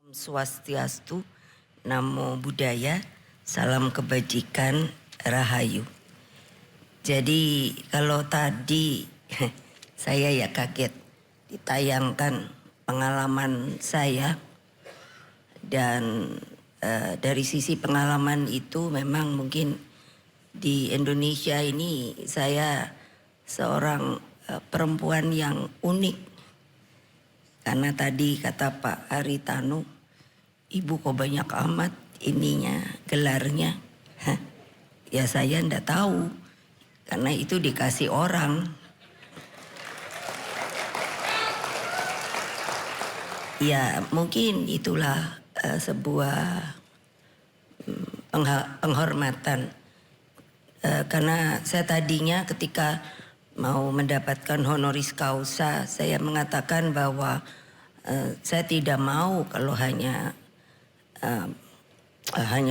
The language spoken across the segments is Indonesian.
Swastiastu, Namo Buddhaya, salam kebajikan, rahayu. Jadi kalau tadi saya ya kaget ditayangkan pengalaman saya dan dari sisi pengalaman itu memang mungkin di Indonesia ini saya seorang perempuan yang unik. Karena tadi kata Pak Haritanu, ibu kok banyak amat ininya, gelarnya. Hah, ya saya ndak tahu, karena itu dikasih orang. Ya mungkin itulah sebuah penghormatan. Karena saya tadinya ketika mau mendapatkan honoris causa, saya mengatakan bahwa saya tidak mau kalau hanya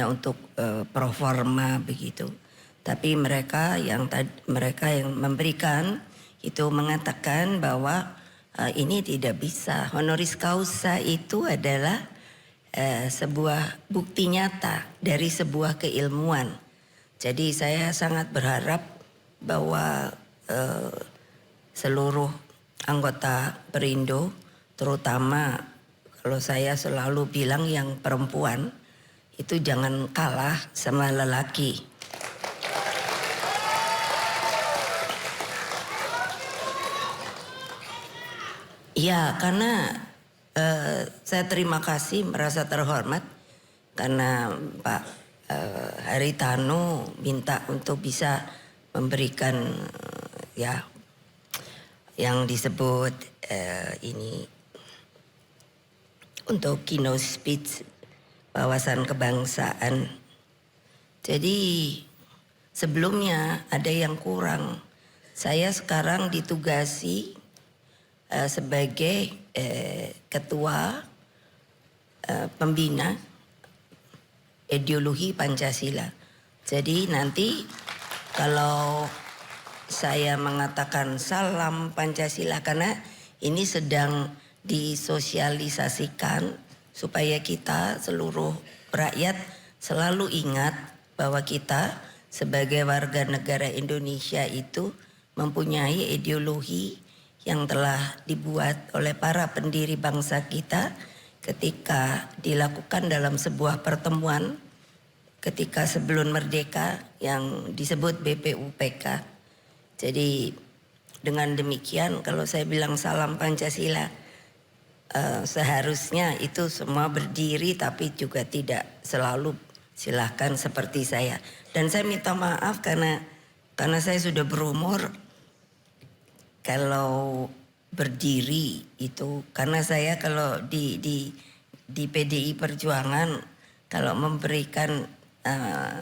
untuk pro forma begitu. Tapi mereka yang memberikan itu mengatakan bahwa ini tidak bisa. Honoris causa itu adalah sebuah bukti nyata dari sebuah keilmuan. Jadi saya sangat berharap bahwa seluruh anggota Perindo, terutama kalau saya selalu bilang yang perempuan, itu jangan kalah sama lelaki. Ya, karena saya terima kasih, merasa terhormat karena Pak Haritanu minta untuk bisa memberikan ya yang disebut ini untuk keynote speech wawasan kebangsaan. Jadi sebelumnya ada yang kurang. Saya sekarang ditugasi sebagai ketua pembina ideologi Pancasila. Jadi nanti kalau saya mengatakan salam Pancasila, karena ini sedang disosialisasikan supaya kita seluruh rakyat selalu ingat bahwa kita sebagai warga negara Indonesia itu mempunyai ideologi yang telah dibuat oleh para pendiri bangsa kita ketika dilakukan dalam sebuah pertemuan ketika sebelum merdeka yang disebut BPUPK. Jadi dengan demikian kalau saya bilang salam Pancasila, seharusnya itu semua berdiri, tapi juga tidak selalu silahkan seperti saya. Dan saya minta maaf karena saya sudah berumur. Kalau berdiri itu, karena saya kalau di PDI Perjuangan kalau memberikan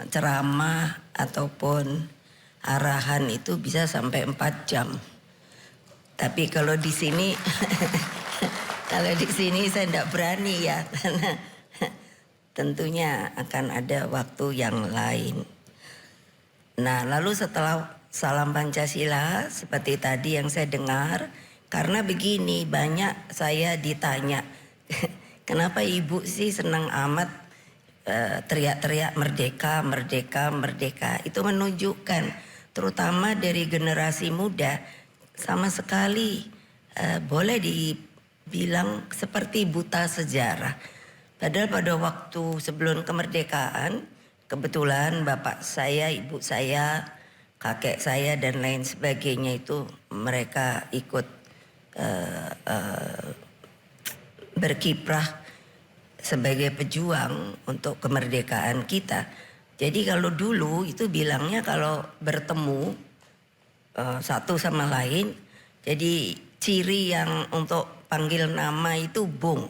ceramah ataupun arahan itu bisa sampai 4 jam. Tapi kalau di sini kalau di sini saya tidak berani ya, karena tentunya akan ada waktu yang lain. Nah, lalu setelah salam Pancasila seperti tadi yang saya dengar, karena begini banyak saya ditanya, kenapa ibu sih senang amat teriak-teriak merdeka, merdeka, merdeka. Itu menunjukkan terutama dari generasi muda sama sekali boleh dibilang seperti buta sejarah. Padahal pada waktu sebelum kemerdekaan, kebetulan bapak saya, ibu saya, kakek saya dan lain sebagainya itu mereka ikut berkiprah sebagai pejuang untuk kemerdekaan kita. Jadi kalau dulu itu bilangnya kalau bertemu satu sama lain, jadi ciri yang untuk panggil nama itu Bung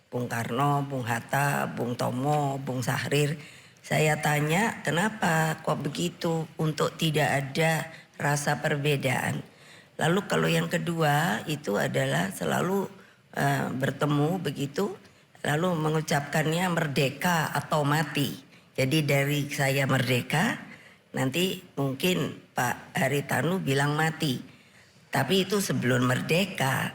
Karno, Bung Hatta, Bung Tomo, Bung Sahrir. Saya tanya kenapa kok begitu, untuk tidak ada rasa perbedaan. Lalu kalau yang kedua itu adalah selalu bertemu begitu, lalu mengucapkannya merdeka atau mati. Jadi dari saya merdeka, nanti mungkin Pak Haritanu bilang mati. Tapi itu sebelum merdeka.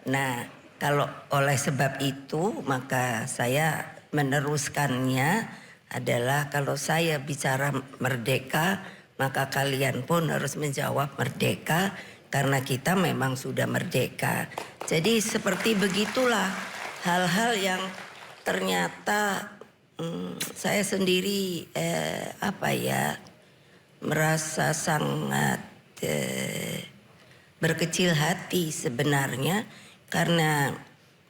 Nah, Kalau oleh sebab itu maka saya meneruskannya adalah kalau saya bicara merdeka maka kalian pun harus menjawab merdeka karena kita memang sudah merdeka. Jadi seperti begitulah hal-hal yang ternyata saya sendiri merasa sangat berkecil hati sebenarnya karena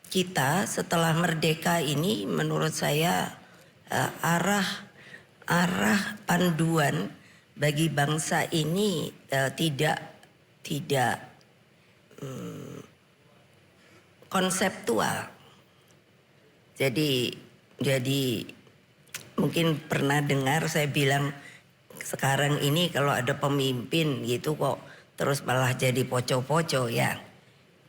kita setelah merdeka ini menurut saya arah panduan bagi bangsa ini tidak konseptual. Jadi mungkin pernah dengar saya bilang sekarang ini kalau ada pemimpin gitu kok terus malah jadi poco-poco ya.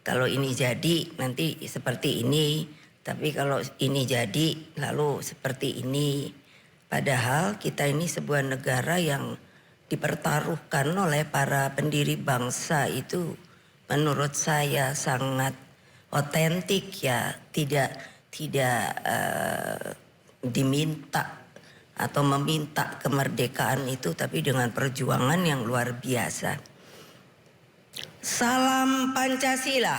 Kalau ini jadi nanti seperti ini, tapi kalau ini jadi lalu seperti ini. Padahal kita ini sebuah negara yang dipertaruhkan oleh para pendiri bangsa itu menurut saya sangat otentik ya, tidak diminta atau meminta kemerdekaan itu tapi dengan perjuangan yang luar biasa. Salam Pancasila.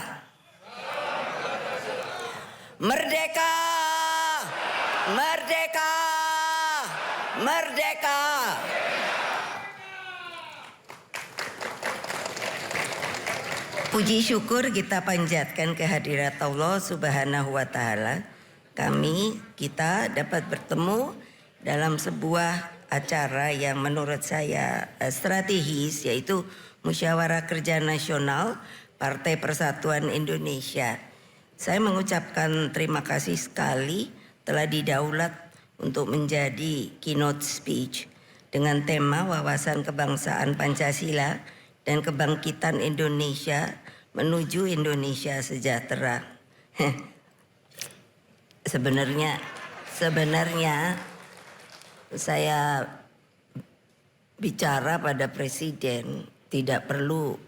Merdeka! Merdeka! Merdeka! Puji syukur kita panjatkan kehadirat Allah Subhanahu wa taala. Kita dapat bertemu dalam sebuah acara yang menurut saya strategis, yaitu Musyawarah Kerja Nasional Partai Persatuan Indonesia. Saya mengucapkan terima kasih sekali telah didaulat untuk menjadi keynote speech dengan tema wawasan kebangsaan Pancasila dan kebangkitan Indonesia menuju Indonesia sejahtera. Sebenarnya saya bicara pada presiden tidak perlu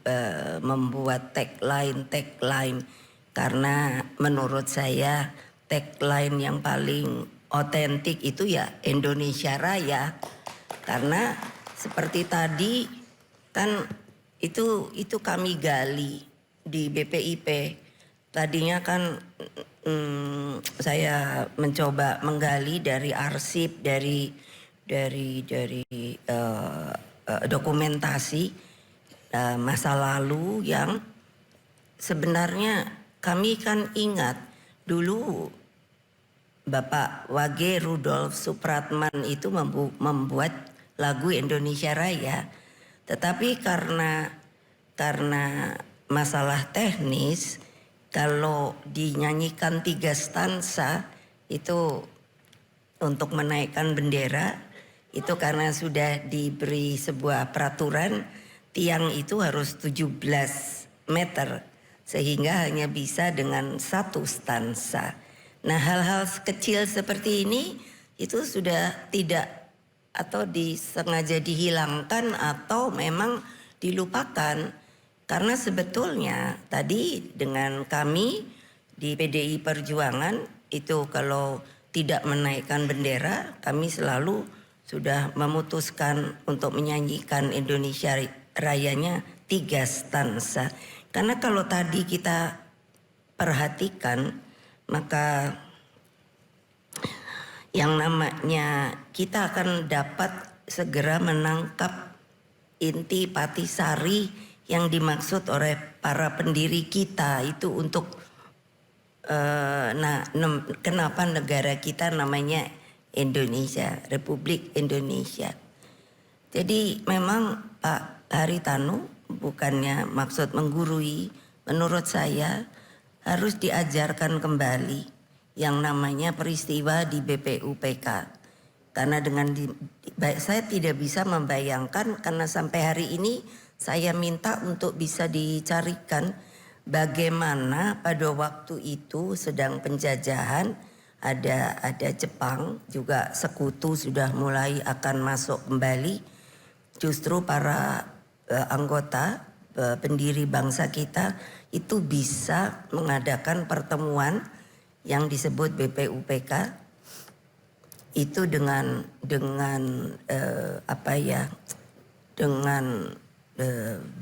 membuat tagline karena menurut saya tagline yang paling otentik itu ya Indonesia Raya, karena seperti tadi kan itu kami gali di BPIP. Tadinya kan saya mencoba menggali dari arsip, dari dokumentasi masa lalu yang sebenarnya kami kan ingat dulu Bapak Wage Rudolf Supratman itu membuat lagu Indonesia Raya, tetapi karena masalah teknis kalau dinyanyikan 3 stansa itu untuk menaikkan bendera itu karena sudah diberi sebuah peraturan tiang itu harus 17 meter sehingga hanya bisa dengan 1 stansa. Nah, hal-hal kecil seperti ini itu sudah tidak atau disengaja dihilangkan atau memang dilupakan, karena sebetulnya tadi dengan kami di PDI Perjuangan itu kalau tidak menaikkan bendera kami selalu sudah memutuskan untuk menyanyikan Indonesia Rayanya 3 stansa. Karena kalau tadi kita perhatikan maka yang namanya kita akan dapat segera menangkap inti patisari yang dimaksud oleh para pendiri kita itu untuk kenapa negara kita namanya Indonesia, Republik Indonesia. Jadi memang Pak Haritanu bukannya maksud menggurui, menurut saya harus diajarkan kembali yang namanya peristiwa di BPUPK. Karena saya tidak bisa membayangkan, karena sampai hari ini saya minta untuk bisa dicarikan bagaimana pada waktu itu sedang penjajahan, ada Jepang juga sekutu sudah mulai akan masuk kembali. Justru para anggota pendiri bangsa kita itu bisa mengadakan pertemuan yang disebut BPUPK itu dengan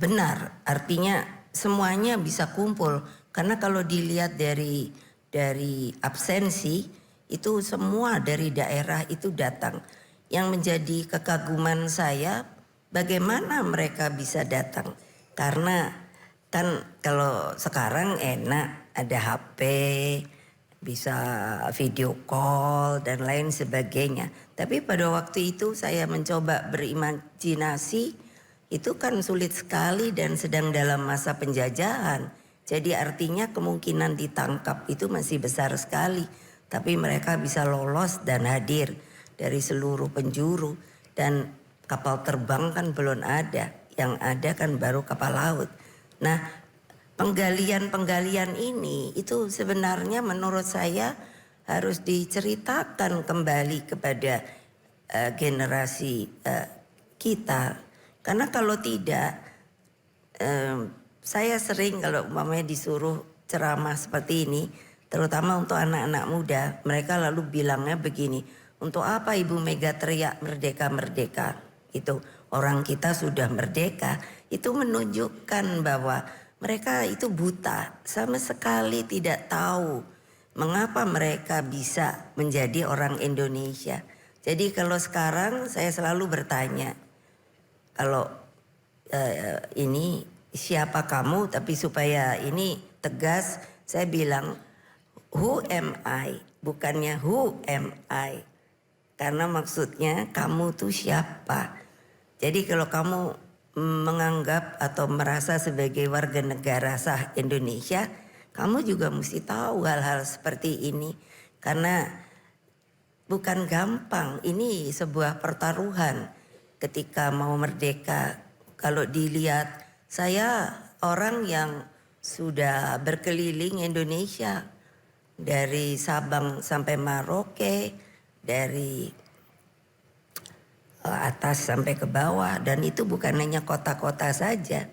benar, artinya semuanya bisa kumpul. Karena kalau dilihat dari absensi itu semua dari daerah itu datang. Yang menjadi kekaguman saya bagaimana mereka bisa datang. Karena kan kalau sekarang enak ada HP, bisa video call dan lain sebagainya. Tapi pada waktu itu saya mencoba berimajinasi, itu kan sulit sekali dan sedang dalam masa penjajahan. Jadi artinya kemungkinan ditangkap itu masih besar sekali. Tapi mereka bisa lolos dan hadir dari seluruh penjuru. Dan kapal terbang kan belum ada. Yang ada kan baru kapal laut. Nah, penggalian ini itu sebenarnya menurut saya harus diceritakan kembali kepada generasi kita. Karena kalau tidak, saya sering kalau umpamanya disuruh ceramah seperti ini, terutama untuk anak-anak muda, mereka lalu bilangnya begini, untuk apa Ibu Mega teriak merdeka-merdeka? Itu orang kita sudah merdeka, itu menunjukkan bahwa mereka itu buta, sama sekali tidak tahu mengapa mereka bisa menjadi orang Indonesia. Jadi kalau sekarang saya selalu bertanya, kalau ini siapa kamu, tapi supaya ini tegas saya bilang who am I, bukannya who am I. Karena maksudnya kamu tuh siapa. Jadi kalau kamu menganggap atau merasa sebagai warga negara sah Indonesia, kamu juga mesti tahu hal-hal seperti ini. Karena bukan gampang, ini sebuah pertaruhan ketika mau merdeka. Kalau dilihat, saya orang yang sudah berkeliling Indonesia dari Sabang sampai Merauke, dari atas sampai ke bawah, dan itu bukan hanya kota-kota saja.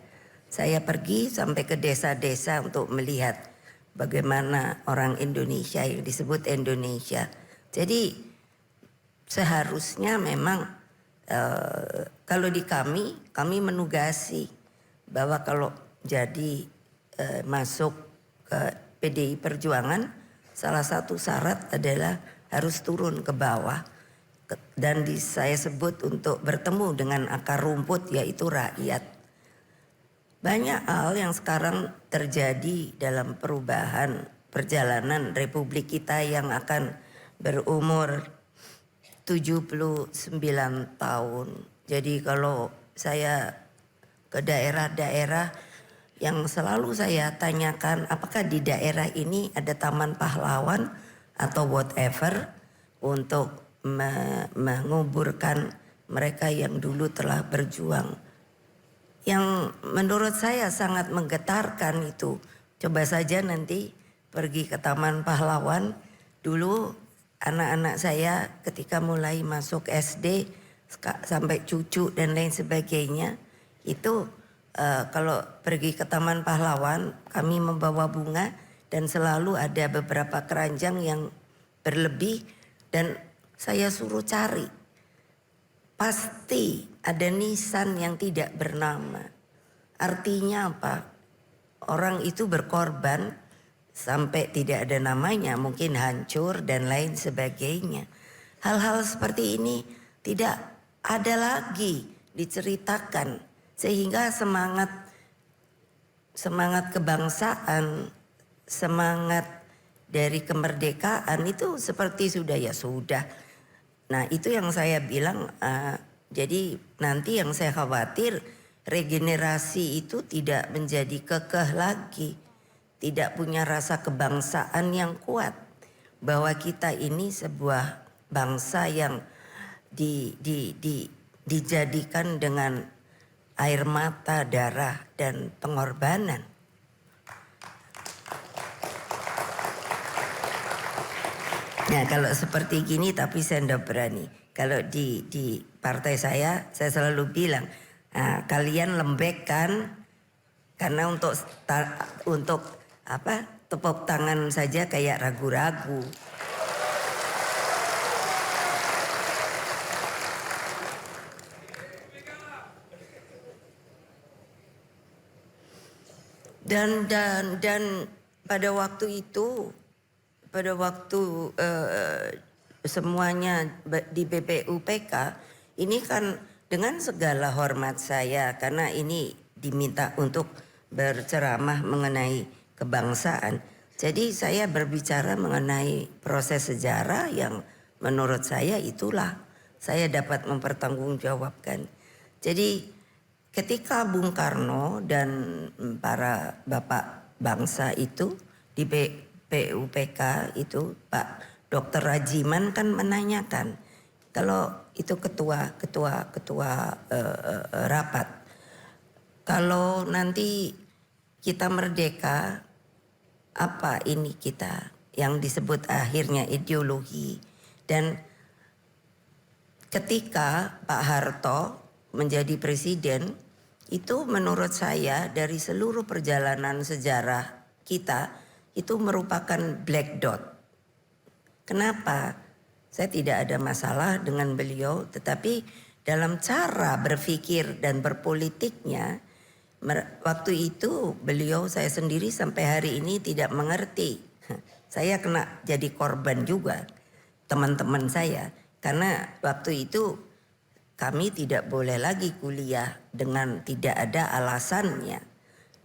Saya pergi sampai ke desa-desa untuk melihat bagaimana orang Indonesia yang disebut Indonesia. Jadi seharusnya memang kalau di kami menugasi bahwa kalau jadi masuk ke PDI Perjuangan, salah satu syarat adalah harus turun ke bawah. Dan saya sebut untuk bertemu dengan akar rumput, yaitu rakyat. Banyak hal yang sekarang terjadi dalam perubahan perjalanan Republik kita yang akan berumur 79 tahun. Jadi kalau saya ke daerah-daerah yang selalu saya tanyakan, apakah di daerah ini ada Taman Pahlawan atau whatever untuk menguburkan mereka yang dulu telah berjuang. Yang menurut saya sangat menggetarkan itu. Coba saja nanti pergi ke Taman Pahlawan. Dulu anak-anak saya ketika mulai masuk SD sampai cucu dan lain sebagainya, itu kalau pergi ke Taman Pahlawan kami membawa bunga dan selalu ada beberapa keranjang yang berlebih dan saya suruh cari. Pasti ada nisan yang tidak bernama. Artinya apa? Orang itu berkorban sampai tidak ada namanya, mungkin hancur dan lain sebagainya. Hal-hal seperti ini tidak ada lagi diceritakan, sehingga semangat kebangsaan, semangat dari kemerdekaan itu seperti sudah ya sudah. Nah itu yang saya bilang, jadi nanti yang saya khawatir regenerasi itu tidak menjadi kekeh lagi. Tidak punya rasa kebangsaan yang kuat. Bahwa kita ini sebuah bangsa yang dijadikan dengan air mata, darah dan pengorbanan. Nah kalau seperti gini tapi saya tidak berani. Kalau di partai saya selalu bilang, kalian lembek kan, Karena untuk tepuk tangan saja kayak ragu-ragu. Dan pada waktu itu, semuanya di BPUPK ini kan dengan segala hormat saya, karena ini diminta untuk berceramah mengenai kebangsaan. Jadi saya berbicara mengenai proses sejarah yang menurut saya itulah saya dapat mempertanggungjawabkan. Jadi ketika Bung Karno dan para bapak bangsa itu di BPUPK itu, Pak Dr. Rajiman kan menanyakan, kalau itu ketua rapat, kalau nanti kita merdeka, apa ini kita yang disebut akhirnya ideologi. Dan ketika Pak Harto menjadi presiden, itu menurut saya dari seluruh perjalanan sejarah kita itu merupakan black dot. Kenapa? Saya tidak ada masalah dengan beliau, tetapi dalam cara berpikir dan berpolitiknya, waktu itu beliau, saya sendiri sampai hari ini tidak mengerti. Saya kena jadi korban juga, teman-teman saya, karena waktu itu kami tidak boleh lagi kuliah dengan tidak ada alasannya.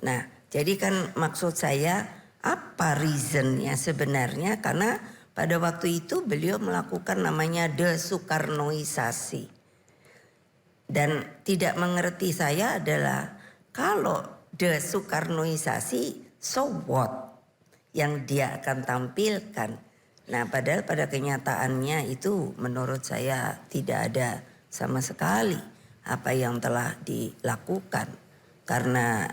Nah, jadi kan maksud saya apa reasonnya sebenarnya, karena pada waktu itu beliau melakukan namanya desoekarnoisasi. Dan tidak mengerti saya adalah kalau desoekarnoisasi, so what yang dia akan tampilkan. Nah, padahal pada kenyataannya itu menurut saya tidak ada sama sekali apa yang telah dilakukan. Karena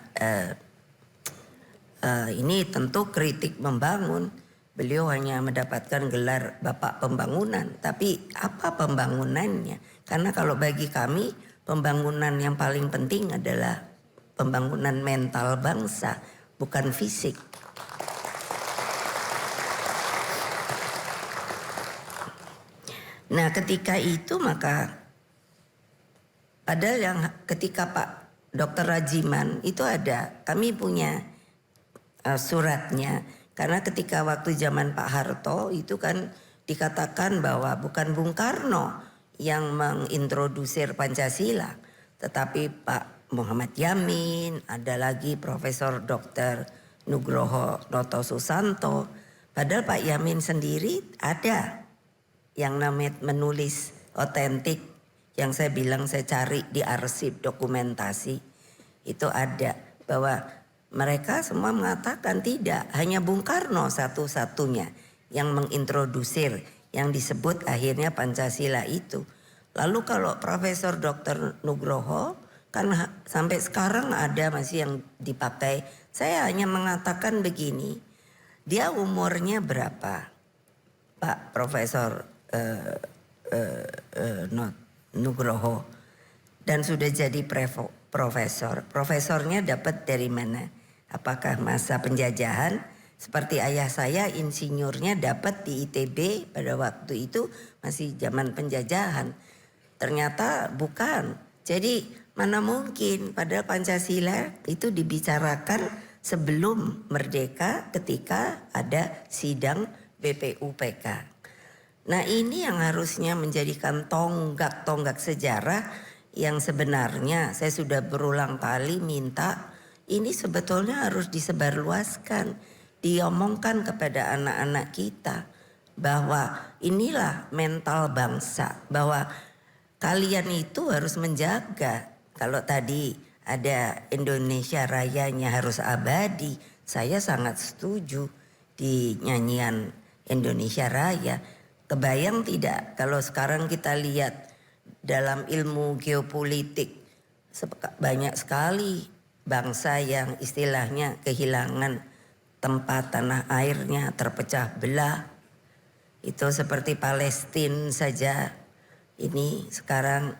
ini tentu kritik membangun. Beliau hanya mendapatkan gelar Bapak Pembangunan. Tapi apa pembangunannya? Karena kalau bagi kami pembangunan yang paling penting adalah pembangunan mental bangsa, bukan fisik. Nah, ketika itu maka padahal yang ketika Pak Dr. Rajiman itu ada, kami punya suratnya. Karena ketika waktu zaman Pak Harto itu kan dikatakan bahwa bukan Bung Karno yang mengintrodusir Pancasila, tetapi Pak Muhammad Yamin, ada lagi Profesor Dr. Nugroho Noto Susanto. Padahal Pak Yamin sendiri ada yang namanya menulis otentik, yang saya bilang saya cari di arsip dokumentasi, itu ada bahwa mereka semua mengatakan tidak, hanya Bung Karno satu-satunya yang mengintrodusir yang disebut akhirnya Pancasila itu. Lalu kalau Profesor Dr. Nugroho kan sampai sekarang ada masih yang dipakai. Saya hanya mengatakan begini, dia umurnya berapa Pak Profesor Nugroho, dan sudah jadi profesor. Profesornya dapat dari mana? Apakah masa penjajahan? Seperti ayah saya insinyurnya dapat di ITB pada waktu itu masih zaman penjajahan. Ternyata bukan. Jadi mana mungkin, padahal Pancasila itu dibicarakan sebelum merdeka ketika ada sidang BPUPK. Nah, ini yang harusnya menjadikan tonggak-tonggak sejarah yang sebenarnya saya sudah berulang kali minta ini sebetulnya harus disebarluaskan, diomongkan kepada anak-anak kita bahwa inilah mental bangsa, bahwa kalian itu harus menjaga. Kalau tadi ada Indonesia Rayanya harus abadi, saya sangat setuju di nyanyian Indonesia Raya. Kebayang tidak kalau sekarang kita lihat dalam ilmu geopolitik banyak sekali bangsa yang istilahnya kehilangan tempat tanah airnya, terpecah belah. Itu seperti Palestina saja. Ini sekarang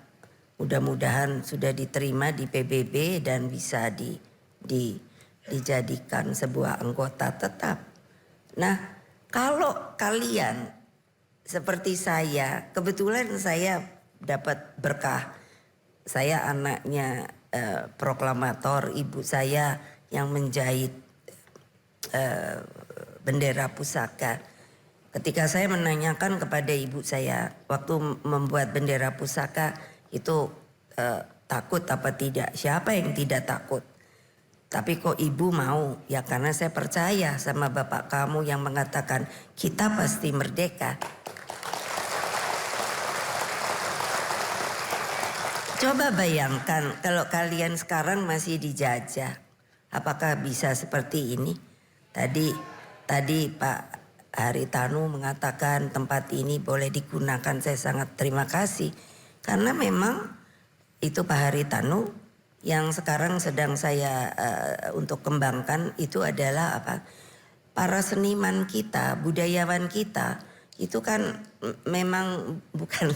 mudah-mudahan sudah diterima di PBB dan bisa dijadikan sebuah anggota tetap. Nah, kalau kalian seperti saya, kebetulan saya dapat berkah. Saya anaknya proklamator, ibu saya yang menjahit bendera pusaka. Ketika saya menanyakan kepada ibu saya waktu membuat bendera pusaka itu takut apa tidak? Siapa yang tidak takut? Tapi kok ibu mau? Ya karena saya percaya sama bapak kamu yang mengatakan kita pasti merdeka. Coba bayangkan kalau kalian sekarang masih dijajah. Apakah bisa seperti ini? Tadi Pak Haritanu mengatakan tempat ini boleh digunakan. Saya sangat terima kasih. Karena memang itu Pak Haritanu yang sekarang sedang saya untuk kembangkan itu adalah apa? Para seniman kita, budayawan kita itu kan memang bukan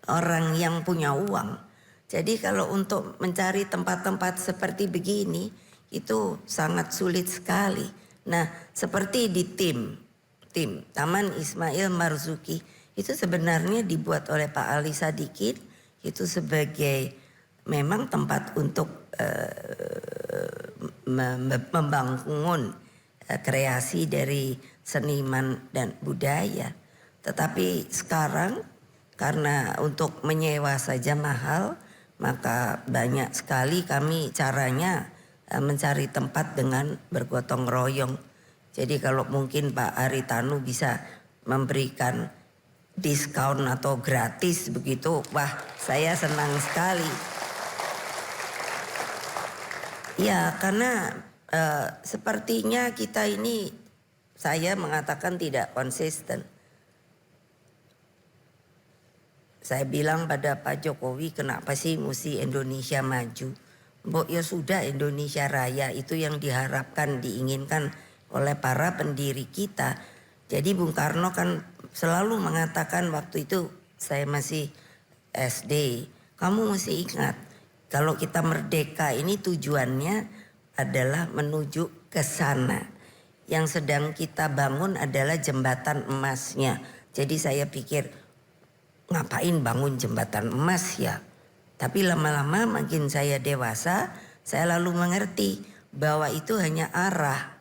orang yang punya uang. Jadi kalau untuk mencari tempat-tempat seperti begini itu sangat sulit sekali. Nah, seperti di tim Taman Ismail Marzuki itu sebenarnya dibuat oleh Pak Ali Sadikin itu sebagai memang tempat untuk membangun kreasi dari seniman dan budaya. Tetapi sekarang karena untuk menyewa saja mahal, maka banyak sekali kami caranya mencari tempat dengan bergotong royong. Jadi kalau mungkin Pak Haritanu bisa memberikan diskon atau gratis begitu, wah saya senang sekali. Ya karena sepertinya kita ini saya mengatakan tidak konsisten. Saya bilang pada Pak Jokowi kenapa sih mesti Indonesia maju. Mbok ya sudah Indonesia Raya itu yang diharapkan diinginkan oleh para pendiri kita. Jadi Bung Karno kan selalu mengatakan waktu itu saya masih SD. Kamu mesti ingat kalau kita merdeka ini tujuannya adalah menuju ke sana. Yang sedang kita bangun adalah jembatan emasnya. Jadi saya pikir ngapain bangun jembatan emas ya? Tapi lama-lama makin saya dewasa, saya lalu mengerti bahwa itu hanya arah.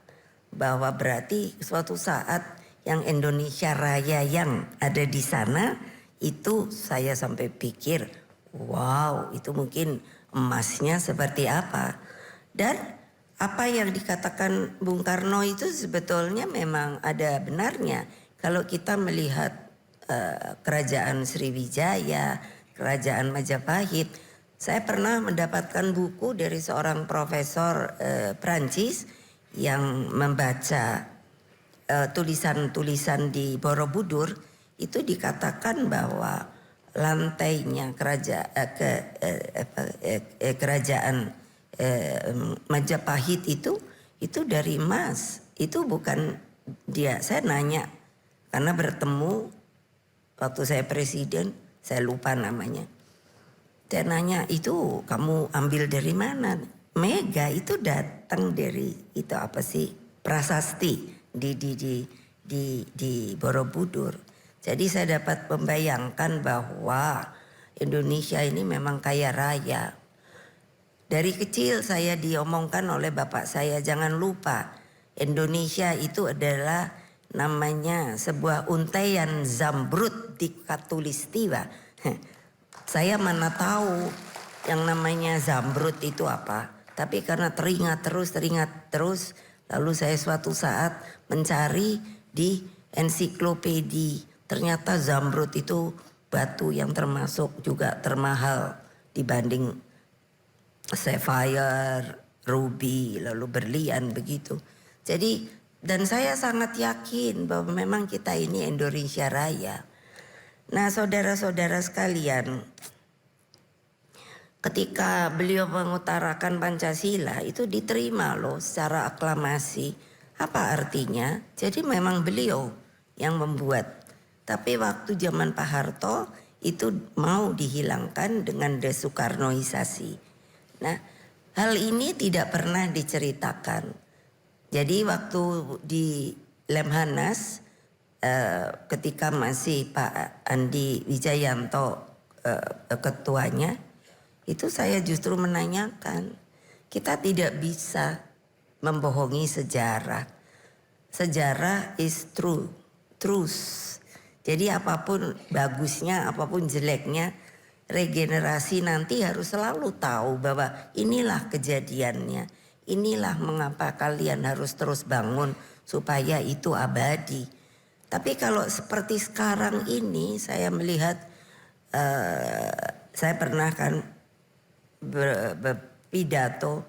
Bahwa berarti suatu saat yang Indonesia Raya yang ada di sana itu saya sampai pikir, wow itu mungkin emasnya seperti apa. Dan apa yang dikatakan Bung Karno itu sebetulnya memang ada benarnya. Kalau kita melihat kerajaan Sriwijaya, kerajaan Majapahit. Saya pernah mendapatkan buku dari seorang profesor Prancis yang membaca tulisan-tulisan di Borobudur. Itu dikatakan bahwa lantainya kerajaan Majapahit itu dari emas. Itu bukan dia. Saya nanya karena bertemu waktu saya presiden, saya lupa namanya. Saya nanya, itu kamu ambil dari mana? Mega itu datang dari itu apa sih? Prasasti di Borobudur. Jadi saya dapat membayangkan bahwa Indonesia ini memang kaya raya. Dari kecil saya diomongkan oleh bapak saya, jangan lupa Indonesia itu adalah namanya sebuah untaian zamrud di Katulistiwa. Saya mana tahu yang namanya zamrud itu apa. Tapi karena teringat terus. Lalu saya suatu saat mencari di ensiklopedi. Ternyata zamrud itu batu yang termasuk juga termahal dibanding sapphire, ruby, lalu berlian begitu. Jadi dan saya sangat yakin bahwa memang kita ini Indonesia Raya. Nah saudara-saudara sekalian, ketika beliau mengutarakan Pancasila itu diterima loh secara aklamasi. Apa artinya? Jadi memang beliau yang membuat. Tapi waktu zaman Pak Harto itu mau dihilangkan dengan desoekarnoisasi. Nah hal ini tidak pernah diceritakan. Jadi waktu di Lemhanas ketika masih Pak Andi Wijayanto ketuanya, itu saya justru menanyakan, kita tidak bisa membohongi sejarah. Sejarah is true, truth. Jadi apapun bagusnya, apapun jeleknya, regenerasi nanti harus selalu tahu bahwa inilah kejadiannya. Inilah mengapa kalian harus terus bangun supaya itu abadi. Tapi kalau seperti sekarang ini saya melihat, saya pernah kan berpidato,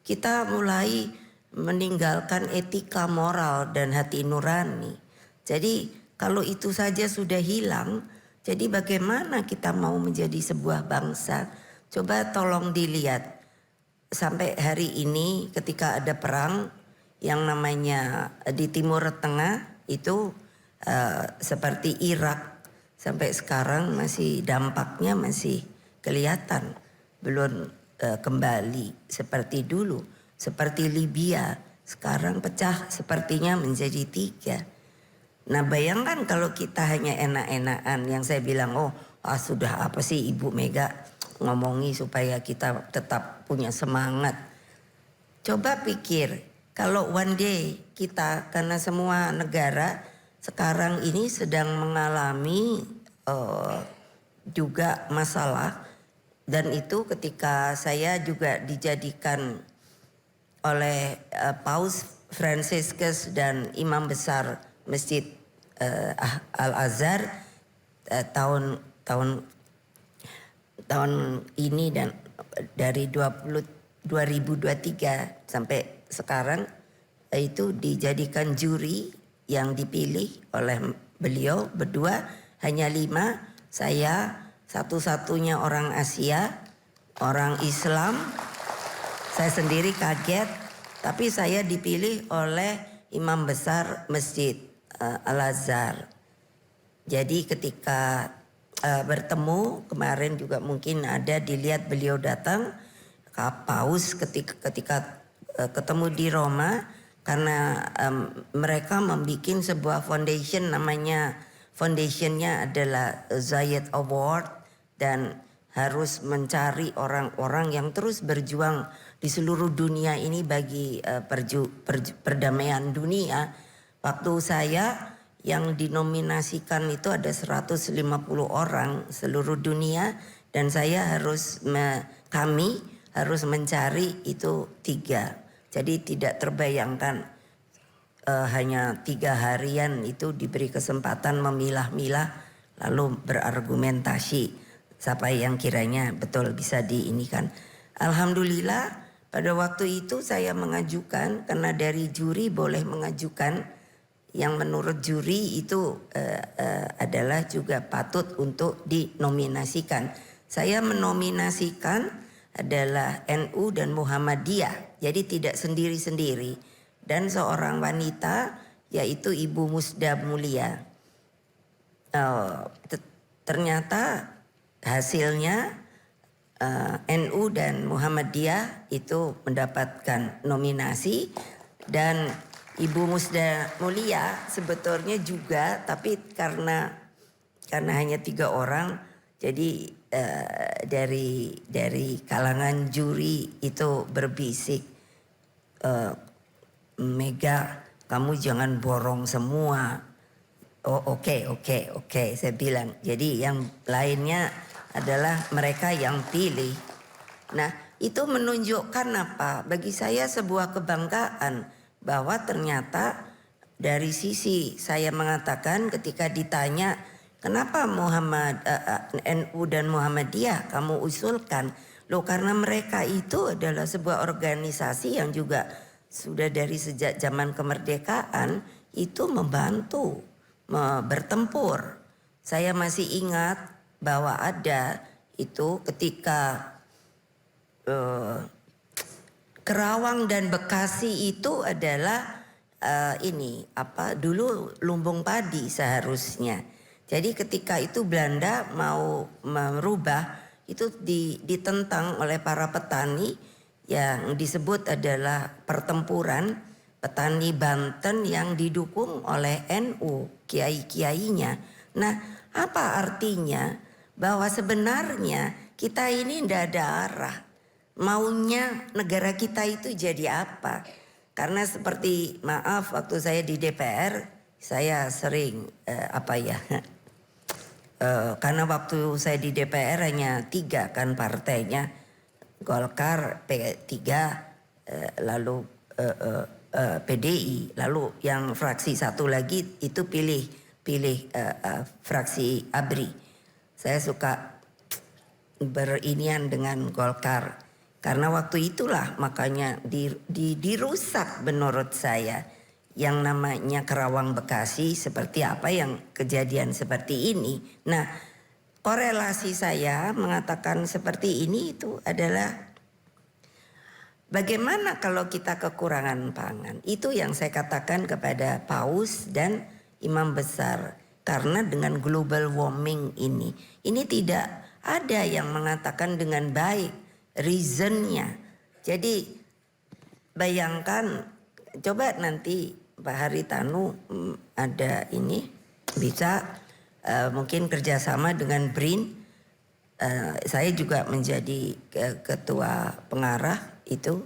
kita mulai meninggalkan etika moral dan hati nurani. Jadi kalau itu saja sudah hilang, jadi bagaimana kita mau menjadi sebuah bangsa? Coba tolong dilihat. Sampai hari ini ketika ada perang yang namanya di Timur Tengah itu seperti Irak, sampai sekarang masih dampaknya masih kelihatan, belum kembali seperti dulu. Seperti Libya sekarang pecah sepertinya menjadi 3. Nah bayangkan kalau kita hanya enak-enakan, yang saya bilang sudah apa sih Ibu Mega ngomongi supaya kita tetap punya semangat. Coba pikir kalau one day kita, karena semua negara sekarang ini sedang mengalami juga masalah, dan itu ketika saya juga dijadikan oleh Paus Fransiskus dan Imam Besar Masjid Al-Azhar tahun ini, dan dari 2023 sampai sekarang itu dijadikan juri yang dipilih oleh beliau berdua, hanya 5. Saya satu-satunya orang Asia, orang Islam. Saya sendiri kaget, tapi saya dipilih oleh Imam Besar Masjid Al-Azhar. Jadi ketika bertemu kemarin juga mungkin ada dilihat beliau datang ke Paus ketika ketemu di Roma, karena mereka membuat sebuah foundation, namanya foundationnya adalah Zayed Award, dan harus mencari orang-orang yang terus berjuang di seluruh dunia ini bagi perdamaian dunia. Waktu saya yang dinominasikan itu ada 150 orang seluruh dunia, dan kami harus mencari itu 3. Jadi tidak terbayangkan hanya 3 harian itu diberi kesempatan memilah-milah lalu berargumentasi siapa yang kiranya betul bisa diinikan. Alhamdulillah pada waktu itu saya mengajukan, karena dari juri boleh mengajukan yang menurut juri itu adalah juga patut untuk dinominasikan. Saya menominasikan adalah NU dan Muhammadiyah, jadi tidak sendiri-sendiri, dan seorang wanita yaitu Ibu Musda Mulia. Ternyata hasilnya NU dan Muhammadiyah itu mendapatkan nominasi, dan Ibu Musda Mulia sebetulnya juga, tapi karena hanya 3 orang, jadi dari kalangan juri itu berbisik, Mega kamu jangan borong semua. Oke, saya bilang. Jadi yang lainnya adalah mereka yang pilih. Nah itu menunjukkan apa? Bagi saya sebuah kebanggaan, bahwa ternyata dari sisi saya mengatakan ketika ditanya kenapa NU dan Muhammadiyah kamu usulkan, karena mereka itu adalah sebuah organisasi yang juga sudah dari sejak zaman kemerdekaan itu membantu bertempur. Saya masih ingat bahwa ada itu ketika Kerawang dan Bekasi itu adalah dulu lumbung padi seharusnya. Jadi ketika itu Belanda mau merubah itu ditentang oleh para petani, yang disebut adalah pertempuran, petani Banten yang didukung oleh NU, kiai-kiainya. Nah, apa artinya bahwa sebenarnya kita ini tidak ada arah. Maunya negara kita itu jadi apa? Karena seperti maaf waktu saya di DPR, saya sering karena waktu saya di DPR hanya 3 kan partainya, Golkar, P3, lalu PDI, lalu yang fraksi satu lagi itu pilih fraksi ABRI. Saya suka berinian dengan Golkar karena waktu itulah makanya dirusak menurut saya yang namanya Kerawang Bekasi, seperti apa yang kejadian seperti ini. Nah, korelasi saya mengatakan seperti ini itu adalah bagaimana kalau kita kekurangan pangan. Itu yang saya katakan kepada Paus dan Imam Besar. Karena dengan global warming ini tidak ada yang mengatakan dengan baik reasonnya. Jadi bayangkan, coba nanti Pak Haritanu ada ini bisa mungkin kerjasama dengan BRIN. Saya juga menjadi ketua pengarah itu.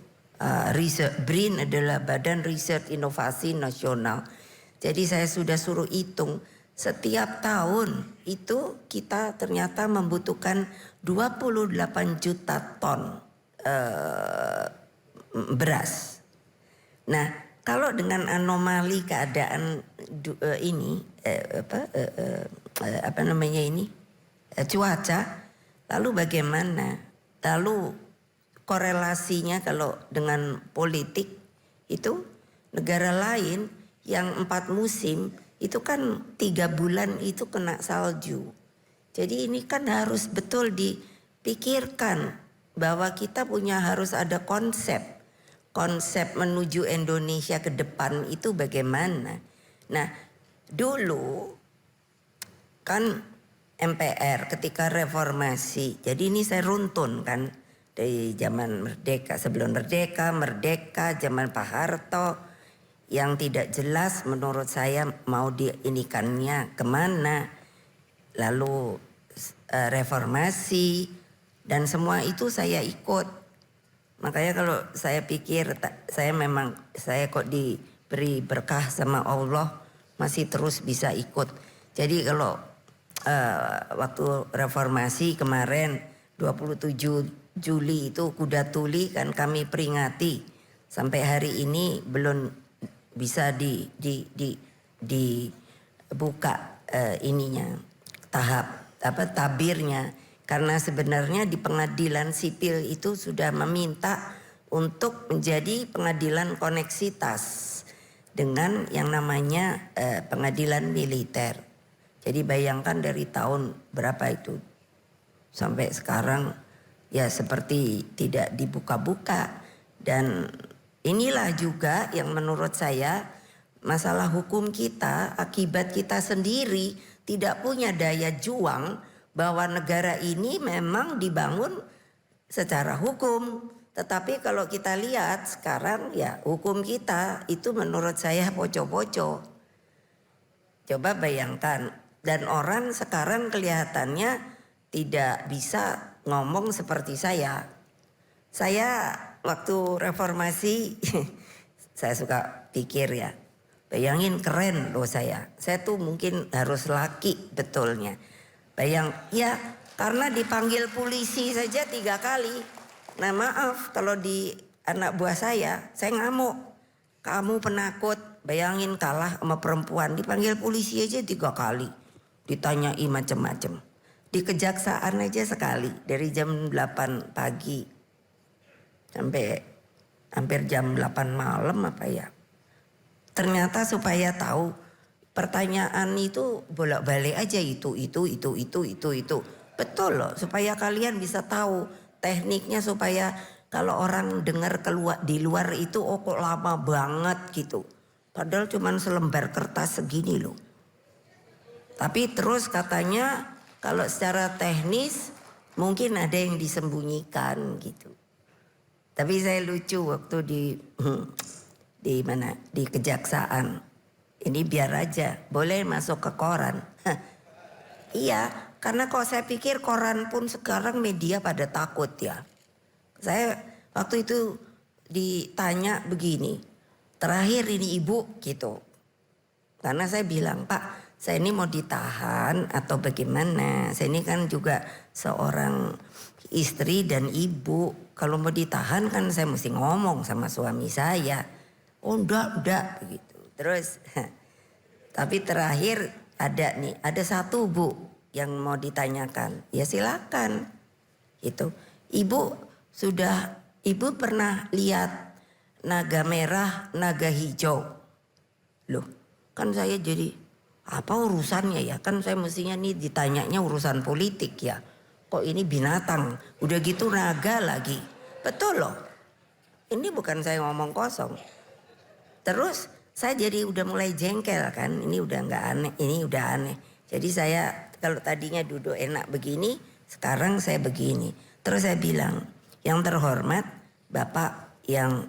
BRIN adalah Badan Riset Inovasi Nasional. Jadi saya sudah suruh hitung setiap tahun itu kita ternyata membutuhkan 28 juta ton beras. Nah, kalau dengan anomali keadaan cuaca, lalu bagaimana? Lalu korelasinya kalau dengan politik itu negara lain yang 4 musim itu kan 3 bulan itu kena salju. Jadi ini kan harus betul dipikirkan bahwa kita harus ada konsep menuju Indonesia ke depan itu bagaimana. Nah, dulu kan MPR ketika reformasi, jadi ini saya runtun kan dari zaman merdeka, sebelum merdeka, zaman Pak Harto yang tidak jelas menurut saya mau diinikannya kemana. Lalu reformasi dan semua itu saya ikut. Makanya kalau saya pikir saya kok diberi berkah sama Allah masih terus bisa ikut. Jadi kalau waktu reformasi kemarin 27 Juli itu Kuda Tuli kan kami peringati sampai hari ini belum bisa dibuka tabirnya. Karena sebenarnya di pengadilan sipil itu sudah meminta untuk menjadi pengadilan koneksitas dengan yang namanya pengadilan militer. Jadi bayangkan dari tahun berapa itu sampai sekarang ya seperti tidak dibuka-buka. Dan inilah juga yang menurut saya masalah hukum kita, akibat kita sendiri tidak punya daya juang bahwa negara ini memang dibangun secara hukum. Tetapi kalau kita lihat sekarang ya hukum kita itu menurut saya poco-poco. Coba bayangkan, dan orang sekarang kelihatannya tidak bisa ngomong seperti saya. Saya waktu reformasi saya suka pikir ya, bayangin keren loh saya. Saya tuh mungkin harus laki betulnya. Ya karena dipanggil polisi saja 3 kali. Nah maaf kalau di anak buah saya ngamuk. Kamu penakut, bayangin kalah sama perempuan. Dipanggil polisi aja 3 kali. Ditanyai macam-macam. Di kejaksaan aja sekali. Dari jam 8 pagi sampai hampir jam 8 malam apa ya. Ternyata supaya tahu. Pertanyaan itu bolak-balik aja itu. Betul loh, supaya kalian bisa tahu tekniknya supaya kalau orang dengar keluar di luar itu kok lama banget gitu. Padahal cuma selembar kertas segini loh. Tapi terus katanya kalau secara teknis mungkin ada yang disembunyikan gitu. Tapi saya lucu waktu di mana, di kejaksaan. Ini biar aja, boleh masuk ke koran. Iya, karena kok saya pikir koran pun sekarang media pada takut ya. Saya waktu itu ditanya begini, terakhir ini ibu gitu. Karena saya bilang, Pak, saya ini mau ditahan atau bagaimana? Saya ini kan juga seorang istri dan ibu. Kalau mau ditahan kan saya mesti ngomong sama suami saya. Oh enggak begitu. Terus tapi terakhir ada satu Bu yang mau ditanyakan. Ya silakan. Itu. Ibu pernah lihat naga merah, naga hijau. Loh, kan saya jadi apa urusannya ya? Kan saya mestinya nih ditanyanya urusan politik ya. Kok ini binatang? Udah gitu naga lagi. Betul loh. Ini bukan saya ngomong kosong. Terus saya jadi udah mulai jengkel kan. Ini udah nggak aneh, ini udah aneh. Jadi saya kalau tadinya duduk enak begini, sekarang saya begini. Terus saya bilang, yang terhormat Bapak yang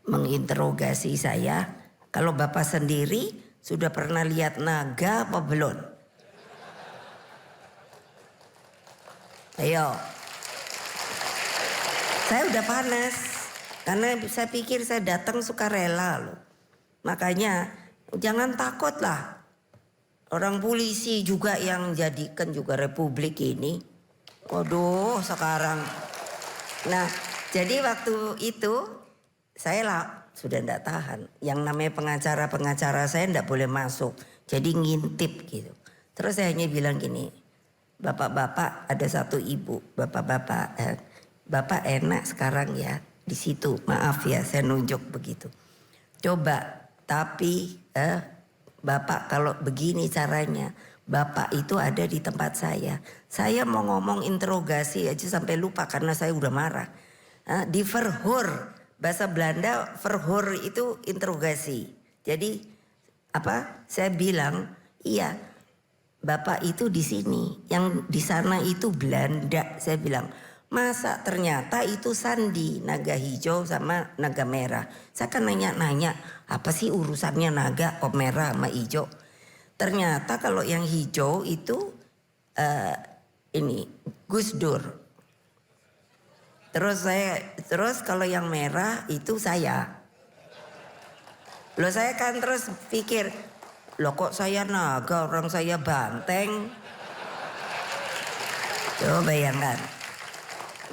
menginterogasi saya, kalau Bapak sendiri sudah pernah lihat naga apa belum? Ayo. Saya udah panas karena saya pikir saya datang sukarela loh. Makanya jangan takut lah. Orang polisi juga yang jadikan juga republik ini. Waduh sekarang. Nah jadi waktu itu saya sudah tidak tahan. Yang namanya pengacara saya tidak boleh masuk. Jadi ngintip gitu. Terus saya hanya bilang gini. Bapak-bapak ada satu ibu. Bapak enak sekarang ya di situ. Maaf ya saya nunjuk begitu. Coba tapi Bapak kalau begini caranya. Bapak itu ada di tempat saya. Saya mau ngomong interogasi aja sampai lupa karena saya udah marah. Di verhoor. Bahasa Belanda verhoor itu interogasi. Jadi saya bilang iya Bapak itu di sini. Yang di sana itu Belanda. Saya bilang masa ternyata itu sandi naga hijau sama naga merah. Saya kan nanya apa sih urusannya naga kok merah sama hijau. Ternyata kalau yang hijau itu ini Gus Dur. Terus kalau yang merah itu saya. Loh saya kan terus pikir, loh kok saya naga orang saya banteng. Coba bayangkan.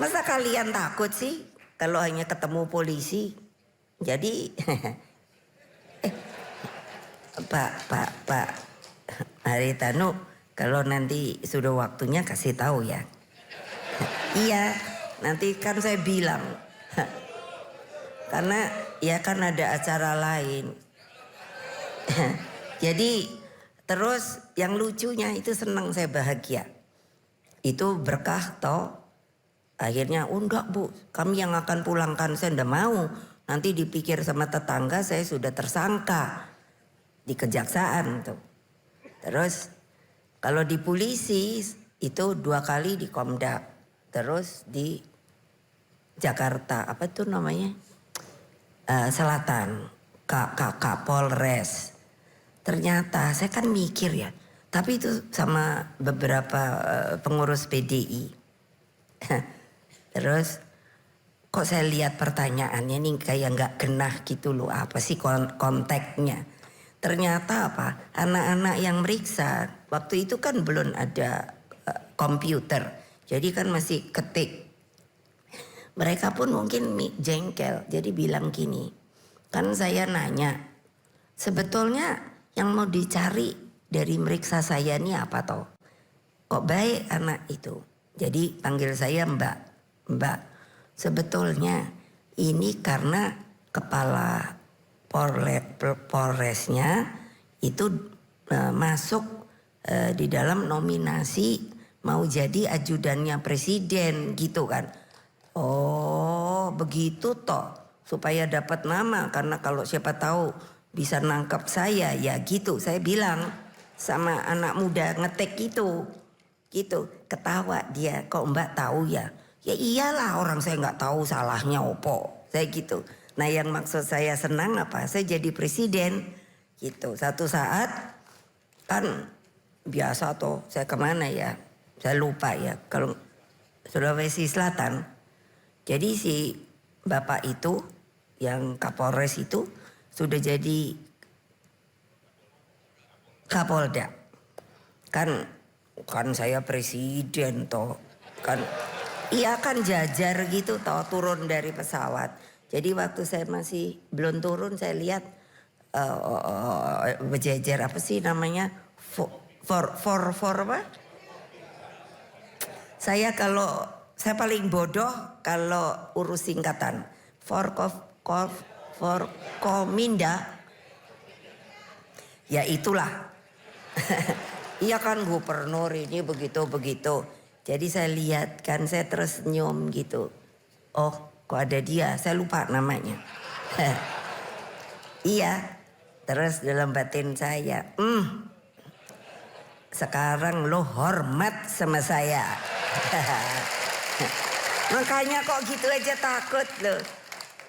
Masa kalian takut sih kalau hanya ketemu polisi? Jadi Pak Haritanu, kalau nanti sudah waktunya kasih tahu ya. Iya, nanti kan saya bilang. Karena ya kan ada acara lain. Jadi terus yang lucunya itu senang saya bahagia. Itu berkah toh. Akhirnya enggak Bu, kami yang akan pulangkan saya enggak mau. Nanti dipikir sama tetangga saya sudah tersangka di kejaksaan tuh. Terus kalau di polisi itu 2 kali di Komda. Terus di Jakarta apa tuh namanya? Selatan. Polres. Ternyata saya kan mikir ya. Tapi itu sama beberapa pengurus PDI. Terus kok saya lihat pertanyaannya nih kayak nggak genah gitu loh. Apa sih konteksnya? Ternyata anak-anak yang meriksa waktu itu kan belum ada komputer. Jadi kan masih ketik. Mereka pun mungkin jengkel. Jadi bilang gini. Kan saya nanya. Sebetulnya yang mau dicari dari meriksa saya ini apa toh? Kok baik anak itu? Jadi panggil saya Mbak. Mbak. Sebetulnya ini karena kepala Polresnya itu masuk di dalam nominasi mau jadi ajudannya presiden gitu kan. Oh begitu toh supaya dapat nama karena kalau siapa tahu bisa nangkap saya ya gitu. Saya bilang sama anak muda ngetek gitu ketawa dia kok Mbak tahu ya. Ya iyalah orang saya nggak tahu salahnya opo saya gitu. Nah yang maksud saya senang apa? Saya jadi presiden gitu. Satu saat kan biasa tuh saya kemana ya? Saya lupa ya. Kalau Sulawesi Selatan. Jadi si bapak itu yang Kapolres itu sudah jadi Kapolda. Kan saya presiden toh. Kan iya kan jajar gitu toh turun dari pesawat. Jadi waktu saya masih belum turun saya lihat berjejer apa sih namanya? For apa? Saya paling bodoh kalau urus singkatan. For Kominda. Ya itulah. Iya kan gubernur ini begitu. Jadi saya lihat kan saya terus senyum gitu. Oh kok ada dia, saya lupa namanya. Iya, terus dalam batin saya. Sekarang lo hormat sama saya. Makanya kok gitu aja takut loh.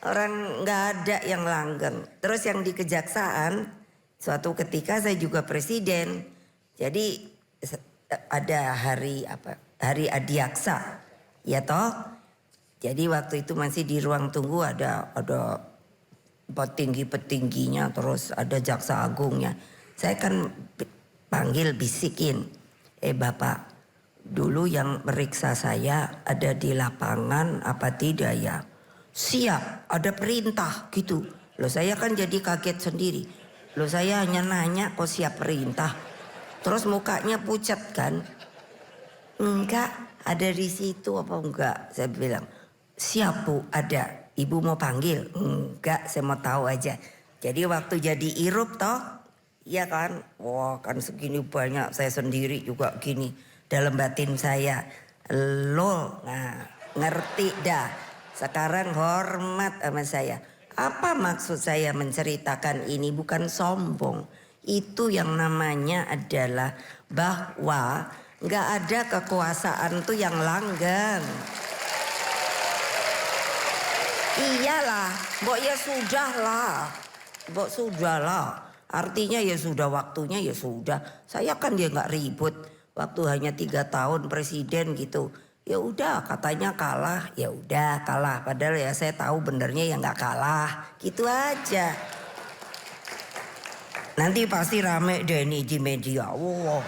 Orang gak ada yang langgeng. Terus yang di kejaksaan, suatu ketika saya juga presiden. Jadi ada hari adiaksa. Ya toh. Jadi waktu itu masih di ruang tunggu ada petinggi-petingginya. Terus ada jaksa agungnya. Saya kan panggil bisikin. Bapak. Dulu yang meriksa saya ada di lapangan apa tidak ya? Siap, ada perintah gitu. Loh saya kan jadi kaget sendiri. Loh saya hanya nanya kok siap perintah. Terus mukanya pucat kan. Enggak, ada di situ apa enggak? Saya bilang, siap Bu, ada. Ibu mau panggil? Enggak, saya mau tahu aja. Jadi waktu jadi irup toh, iya kan? Wah kan segini banyak, saya sendiri juga gini. Dalam batin saya, lo ngerti dah. Sekarang hormat sama saya. Apa maksud saya menceritakan ini? Bukan sombong. Itu yang namanya adalah bahwa gak ada kekuasaan tuh yang langgeng. Iyalah, mbok ya sudah lah. Artinya ya sudah waktunya ya sudah. Saya kan dia gak ribut. Waktu hanya 3 tahun presiden gitu. Ya udah katanya kalah, ya udah kalah. Padahal ya saya tahu benernya ya nggak kalah, gitu aja. Nanti pasti rame deh ini di media. Wow,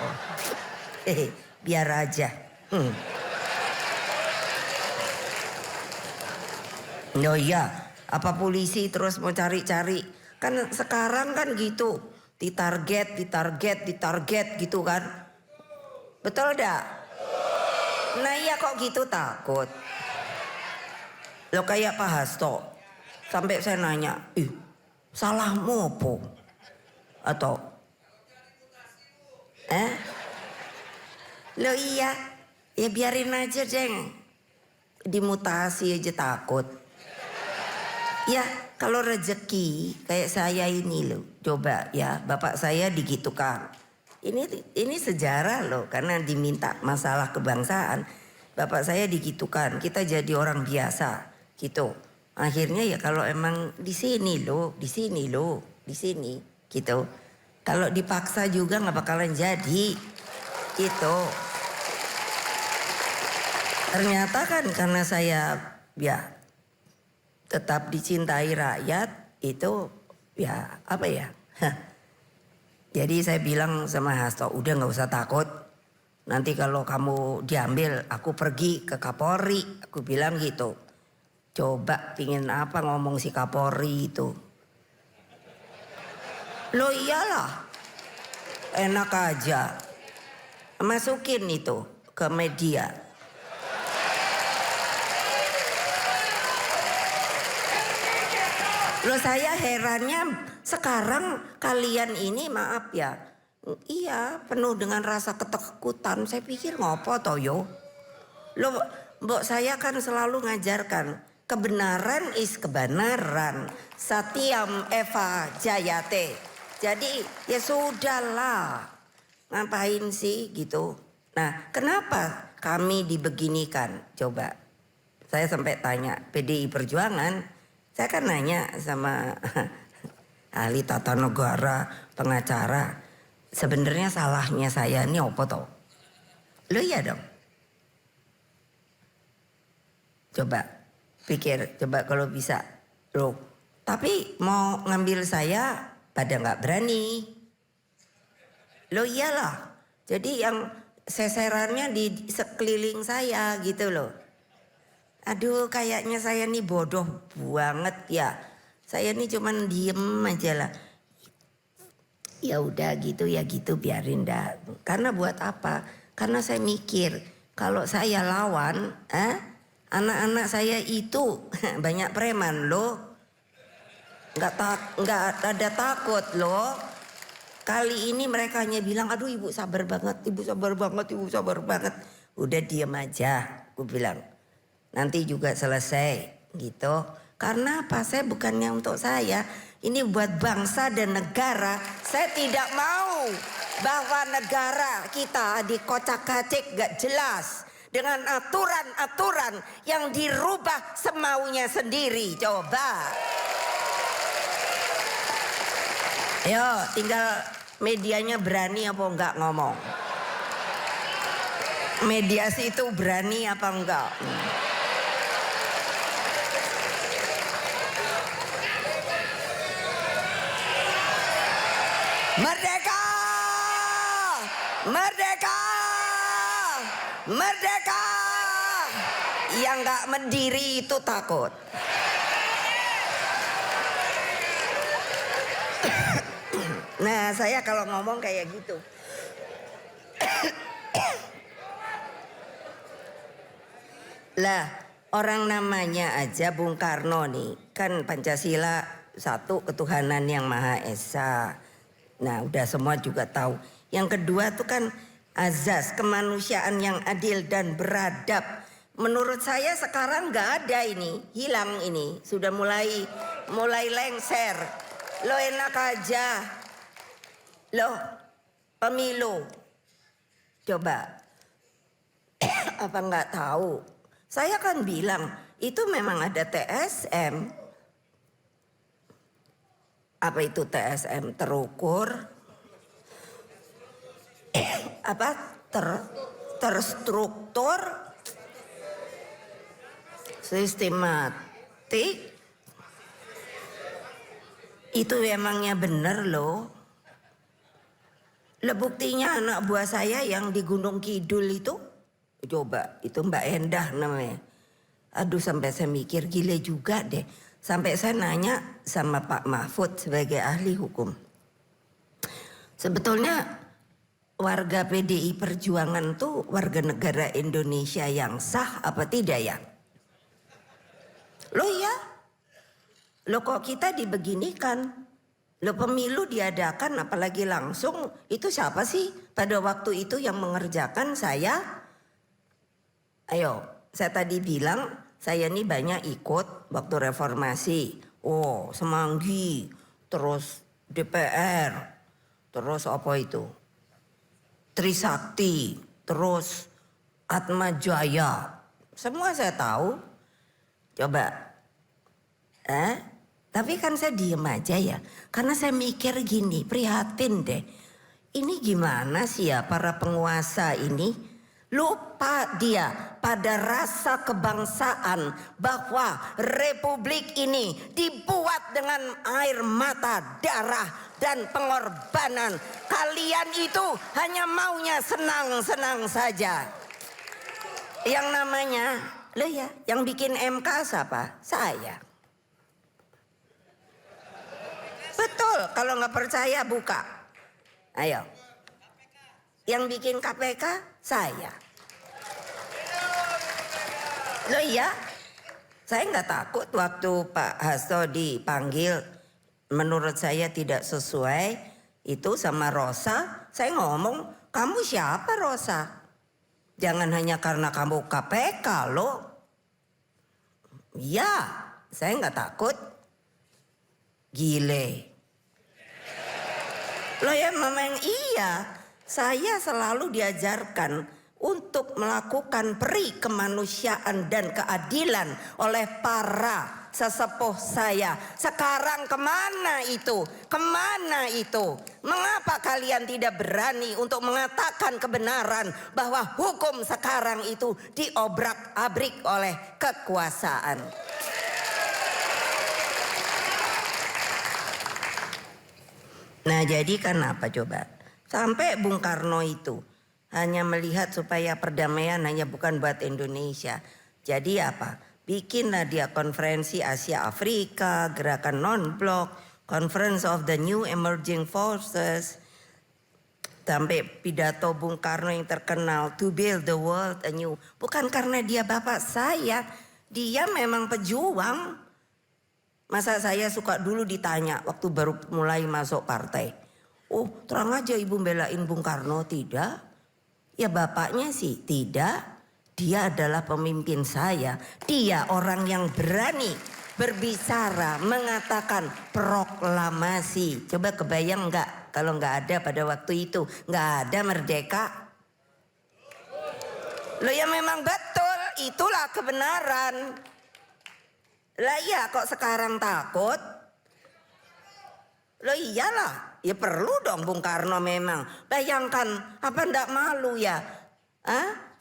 biar aja. Oh iya, apa polisi terus mau cari-cari? Kan sekarang kan gitu, ditarget gitu kan? Betul dah. Nah iya kok gitu takut. Lo kayak Pak Hasto. Sampai saya nanya, salahmu apa? Atau lo iya, ya biarin aja Jeng. Dimutasi aja takut. Ya kalau rezeki kayak saya ini loh. Coba ya bapak saya digitukan. Ini sejarah loh karena diminta masalah kebangsaan. Bapak saya digitukan, kita jadi orang biasa gitu. Akhirnya ya kalau emang di sini loh gitu. Kalau dipaksa juga nggak bakalan jadi gitu. Ternyata kan karena saya ya tetap dicintai rakyat itu ya apa ya. Jadi saya bilang sama Hasto, udah gak usah takut. Nanti kalau kamu diambil, aku pergi ke Kapolri. Aku bilang gitu. Coba pingin apa ngomong si Kapolri itu. Loh iyalah. Enak aja. Masukin itu ke media. Loh saya herannya sekarang kalian ini maaf ya. Iya penuh dengan rasa ketakutan. Saya pikir ngopo toyo. Loh mbok saya kan selalu ngajarkan. Kebenaran is kebenaran. Satyam Eva Jayate. Jadi ya sudahlah. Ngapain sih gitu. Nah kenapa kami dibeginikan? Coba. Saya sampai tanya PDI Perjuangan. Saya kan nanya sama ahli tata negara, pengacara, sebenarnya salahnya saya ini apa toh? Lo iya dong. Coba pikir, coba kalau bisa lo. Tapi mau ngambil saya pada nggak berani. Lo iyalah. Jadi yang seserannya di sekeliling saya gitu loh. Aduh, kayaknya saya nih bodoh banget ya. Saya nih cuman diem aja lah. Ya udah gitu ya gitu, biarin dah. Karena buat apa? Karena saya mikir kalau saya lawan, anak-anak saya itu banyak preman loh. Nggak ada takut loh. Kali ini mereka hanya bilang, aduh ibu sabar banget, ibu sabar banget, ibu sabar banget. Udah diem aja, aku bilang. Nanti juga selesai gitu. Karena apa? Saya bukannya untuk saya. Ini buat bangsa dan negara. Saya tidak mau bahwa negara kita dikocak-kacik gak jelas. Dengan aturan-aturan yang dirubah semaunya sendiri. Coba. Yo, tinggal medianya berani apa enggak ngomong. Mediasi itu berani apa enggak? Merdeka! Merdeka! Merdeka! Yang enggak mendiri itu takut. Nah, saya kalau ngomong kayak gitu. Lah, orang namanya aja Bung Karno nih, kan Pancasila satu, ketuhanan yang Maha Esa. Nah, udah semua juga tahu. Yang kedua tuh kan azas kemanusiaan yang adil dan beradab. Menurut saya sekarang nggak ada ini, hilang ini, sudah mulai lengser. Lo enak aja. Loh, pemilu. Coba. Apa nggak tahu? Saya kan bilang, itu memang ada TSM. Apa itu TSM? Terukur. Apa? Terstruktur. Sistematik. Itu emangnya bener loh. Lah buktinya anak buah saya yang di Gunung Kidul itu, coba itu Mbak Endah namanya. Aduh, sampai saya mikir gile juga deh. Sampai saya nanya sama Pak Mahfud sebagai ahli hukum. Sebetulnya warga PDI Perjuangan tuh warga negara Indonesia yang sah apa tidak ya? Loh ya? Loh kok kita dibeginikan? Lo pemilu diadakan apalagi langsung, itu siapa sih pada waktu itu yang mengerjakan? Saya? Ayo, saya tadi bilang saya ini banyak ikut waktu reformasi. Oh, Semanggi, terus DPR, terus apa itu? Trisakti, terus Atma Jaya. Semua saya tahu. Coba. Tapi kan saya diem aja ya. Karena saya mikir gini, prihatin deh. Ini gimana sih ya para penguasa ini? Lupa dia pada rasa kebangsaan bahwa republik ini dibuat dengan air mata, darah, dan pengorbanan. Kalian itu hanya maunya senang-senang saja. Yang namanya, loh ya, yang bikin MK siapa? Saya. Betul, kalau nggak percaya buka. Ayo. Yang bikin KPK saya. Loh iya, saya nggak takut waktu Pak Hasto dipanggil. Menurut saya tidak sesuai itu sama Rosa. Saya ngomong, kamu siapa Rosa? Jangan hanya karena kamu KPK loh. Ya, saya nggak takut. Gile. Loh ya memang iya. Saya selalu diajarkan untuk melakukan peri kemanusiaan dan keadilan oleh para sesepuh saya. Sekarang kemana itu? Kemana itu? Mengapa kalian tidak berani untuk mengatakan kebenaran bahwa hukum sekarang itu diobrak-abrik oleh kekuasaan? Nah, jadi kan apa coba? Sampai Bung Karno itu hanya melihat supaya perdamaian hanya bukan buat Indonesia. Jadi apa? Bikinlah dia konferensi Asia Afrika, gerakan non-blok, Conference of the New Emerging Forces. Sampai pidato Bung Karno yang terkenal, to build the world anew. Bukan karena dia bapak saya, dia memang pejuang. Masa saya suka dulu ditanya waktu baru mulai masuk partai. Oh, terang aja ibu belain Bung Karno. Tidak. Ya bapaknya sih tidak. Dia adalah pemimpin saya. Dia orang yang berani berbicara, mengatakan proklamasi. Coba kebayang enggak kalau enggak ada pada waktu itu. Enggak ada merdeka. Loh ya memang betul, itulah kebenaran. Lah iya kok sekarang takut? Loh iyalah, ya perlu dong Bung Karno memang. Bayangkan, apa ndak malu ya?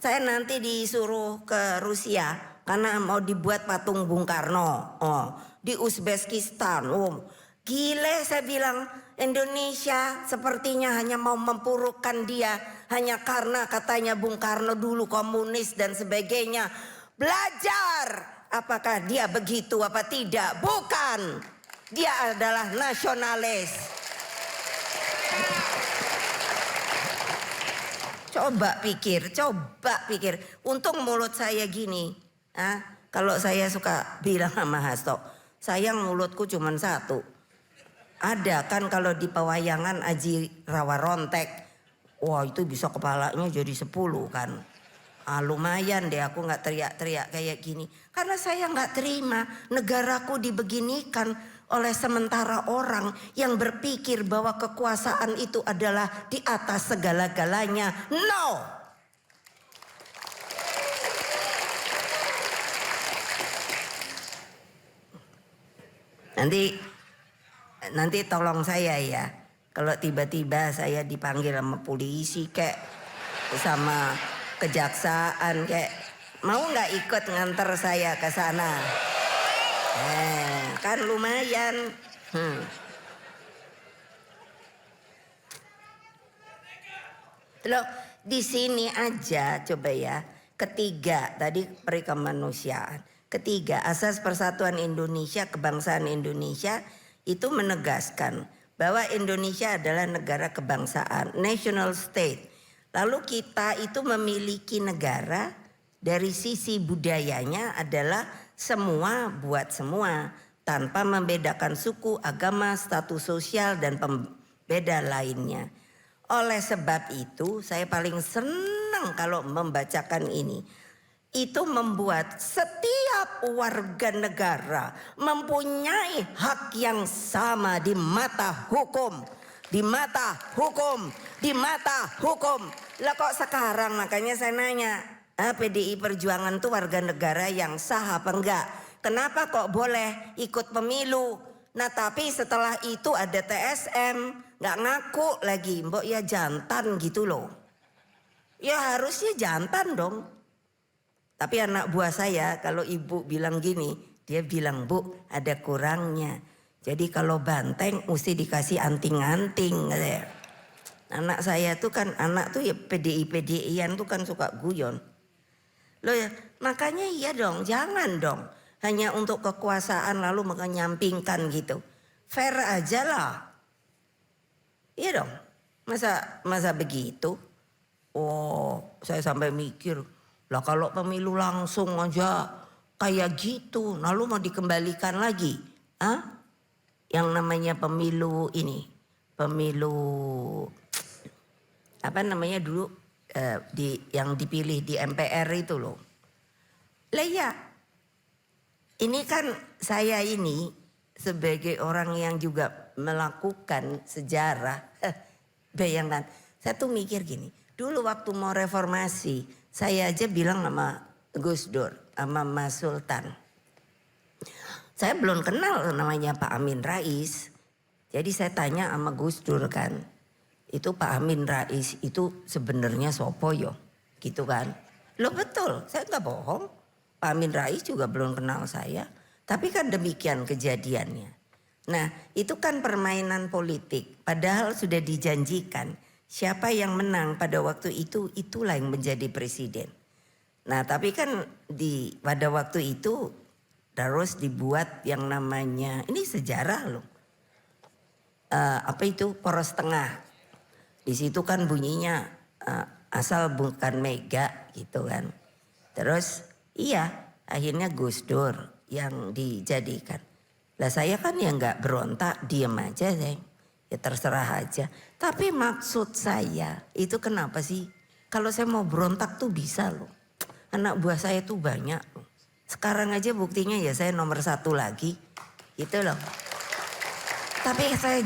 Saya nanti disuruh ke Rusia karena mau dibuat patung Bung Karno. Oh, di Uzbekistan. Oh, gile saya bilang, Indonesia sepertinya hanya mau mempurukan dia hanya karena katanya Bung Karno dulu komunis dan sebagainya. Belajar. Apakah dia begitu apa tidak? Bukan. Dia adalah nasionalis. Coba pikir. Untung mulut saya gini. Kalau saya suka bilang sama Hasto, sayang mulutku cuma satu. Ada kan kalau di pewayangan Aji Rawa Rontek, wah itu bisa kepalanya jadi 10 kan. Lumayan deh aku gak teriak-teriak kayak gini. Karena saya gak terima negaraku dibeginikan oleh sementara orang yang berpikir bahwa kekuasaan itu adalah di atas segala-galanya. No. Nanti tolong saya ya. Kalau tiba-tiba saya dipanggil sama polisi kayak sama kejaksaan kayak mau nggak ikut nganter saya ke sana? Kan lumayan. Loh, di sini aja coba ya. Ketiga tadi perikemanusiaan. Ketiga, Asas Persatuan Indonesia, Kebangsaan Indonesia itu menegaskan bahwa Indonesia adalah negara kebangsaan, national state. Lalu kita itu memiliki negara dari sisi budayanya adalah semua buat semua tanpa membedakan suku, agama, status sosial dan pembeda lainnya. Oleh sebab itu saya paling senang kalau membacakan ini. Itu membuat setiap warga negara mempunyai hak yang sama di mata hukum. Di mata hukum. Lah kok sekarang makanya saya nanya, PDI Perjuangan tuh warga negara yang sah apa enggak? Kenapa kok boleh ikut pemilu? Nah tapi setelah itu ada TSM, nggak ngaku lagi, mbok ya jantan gitu loh. Ya harusnya jantan dong. Tapi anak buah saya kalau ibu bilang gini, dia bilang bu ada kurangnya. Jadi kalau banteng mesti dikasih anting-anting. Anak saya tuh kan anak tuh ya PDI-PDIan tuh kan suka guyon. Loh ya makanya iya dong, jangan dong. Hanya untuk kekuasaan lalu menyampingkan gitu. Fair aja lah. Iya dong. Masa begitu? Oh, saya sampai mikir, lah kalau pemilu langsung aja kayak gitu, lalu mau dikembalikan lagi? Yang namanya pemilu ini, pemilu apa namanya dulu yang dipilih di MPR itu loh. Lah ya, ini kan saya ini sebagai orang yang juga melakukan sejarah. Bayangkan, saya tuh mikir gini. Dulu waktu mau reformasi, saya aja bilang sama Gus Dur, sama Mas Sultan. Saya belum kenal namanya Pak Amin Rais. Jadi saya tanya sama Gus Dur kan, itu Pak Amin Rais itu sebenarnya sopo yo, gitu kan? Loh betul, saya nggak bohong. Pak Amin Rais juga belum kenal saya, tapi kan demikian kejadiannya. Nah itu kan permainan politik, padahal sudah dijanjikan siapa yang menang pada waktu itu itulah yang menjadi presiden. Nah tapi kan pada waktu itu terus dibuat yang namanya, ini sejarah loh. Apa itu poros tengah. Di situ kan bunyinya asal bukan Mega gitu kan. Terus iya akhirnya Gus Dur yang dijadikan. Lah saya kan ya nggak berontak, diem aja saya. Ya terserah aja. Tapi maksud saya itu kenapa sih? Kalau saya mau berontak tuh bisa loh. Anak buah saya tuh banyak loh. Sekarang aja buktinya ya saya nomor 1 lagi. Gitu loh. Tapi saya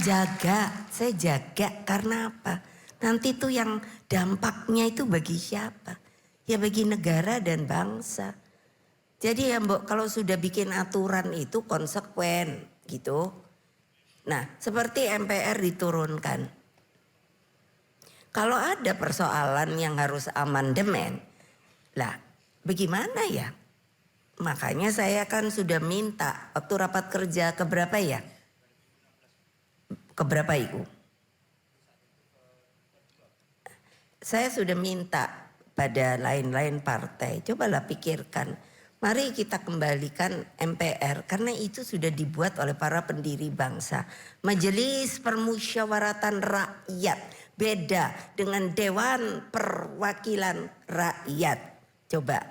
jaga karena apa? Nanti tuh yang dampaknya itu bagi siapa? Ya bagi negara dan bangsa. Jadi ya Mbok kalau sudah bikin aturan itu konsekuen gitu. Nah seperti MPR diturunkan. Kalau ada persoalan yang harus amandemen, lah bagaimana ya? Makanya saya kan sudah minta waktu rapat kerja keberapa ya? Keberapa itu? Saya sudah minta pada lain-lain partai, cobalah pikirkan. Mari kita kembalikan MPR karena itu sudah dibuat oleh para pendiri bangsa. Majelis Permusyawaratan Rakyat beda dengan Dewan Perwakilan Rakyat. Coba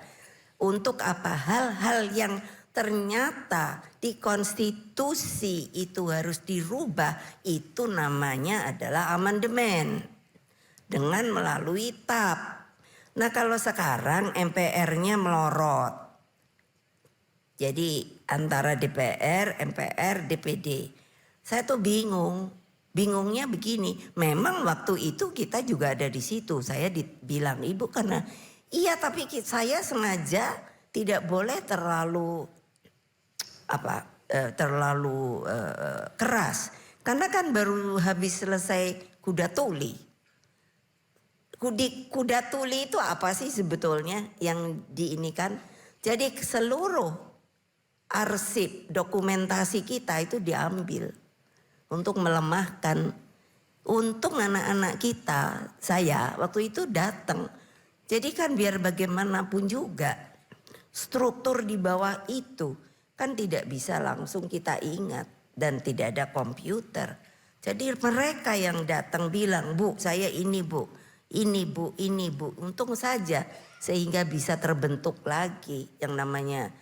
untuk apa hal-hal yang ternyata di konstitusi itu harus dirubah, itu namanya adalah amandemen dengan melalui TAP. Nah kalau sekarang MPR-nya melorot. Jadi antara DPR, MPR, DPD. Saya tuh bingung. Bingungnya begini, memang waktu itu kita juga ada di situ. Saya dibilang Ibu karena iya tapi saya sengaja tidak boleh terlalu keras. Karena kan baru habis selesai kuda tuli. Kuda tuli itu apa sih sebetulnya yang diinikan? Jadi seluruh arsip dokumentasi kita itu diambil untuk melemahkan. Untung anak-anak kita, saya waktu itu datang. Jadi kan biar bagaimanapun juga struktur di bawah itu kan tidak bisa langsung kita ingat dan tidak ada komputer. Jadi mereka yang datang bilang, Bu saya ini Bu, ini Bu, ini Bu. Untung saja sehingga bisa terbentuk lagi yang namanya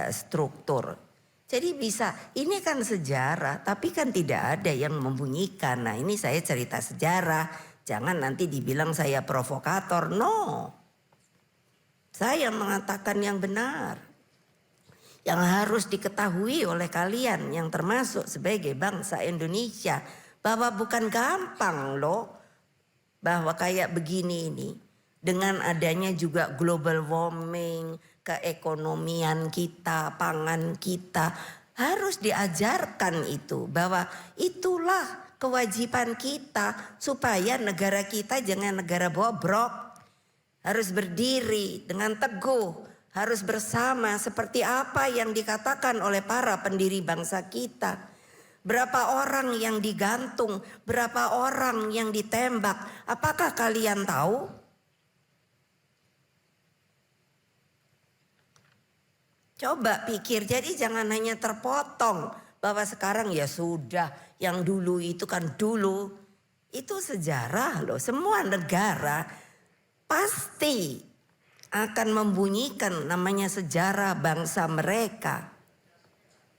struktur. Jadi bisa, ini kan sejarah tapi kan tidak ada yang membunyikan. Nah ini saya cerita sejarah, jangan nanti dibilang saya provokator, no. Saya mengatakan yang benar. Yang harus diketahui oleh kalian yang termasuk sebagai bangsa Indonesia. Bahwa bukan gampang loh. Bahwa kayak begini ini. Dengan adanya juga global warming, keekonomian kita, pangan kita. Harus diajarkan itu. Bahwa itulah kewajiban kita. Supaya negara kita jangan negara bobrok. Harus berdiri dengan teguh. Harus bersama seperti apa yang dikatakan oleh para pendiri bangsa kita. Berapa orang yang digantung, berapa orang yang ditembak. Apakah kalian tahu? Coba pikir, jadi jangan hanya terpotong. Bahwa sekarang ya sudah, yang dulu itu kan dulu. Itu sejarah loh, semua negara pasti akan membunyikan namanya sejarah bangsa mereka.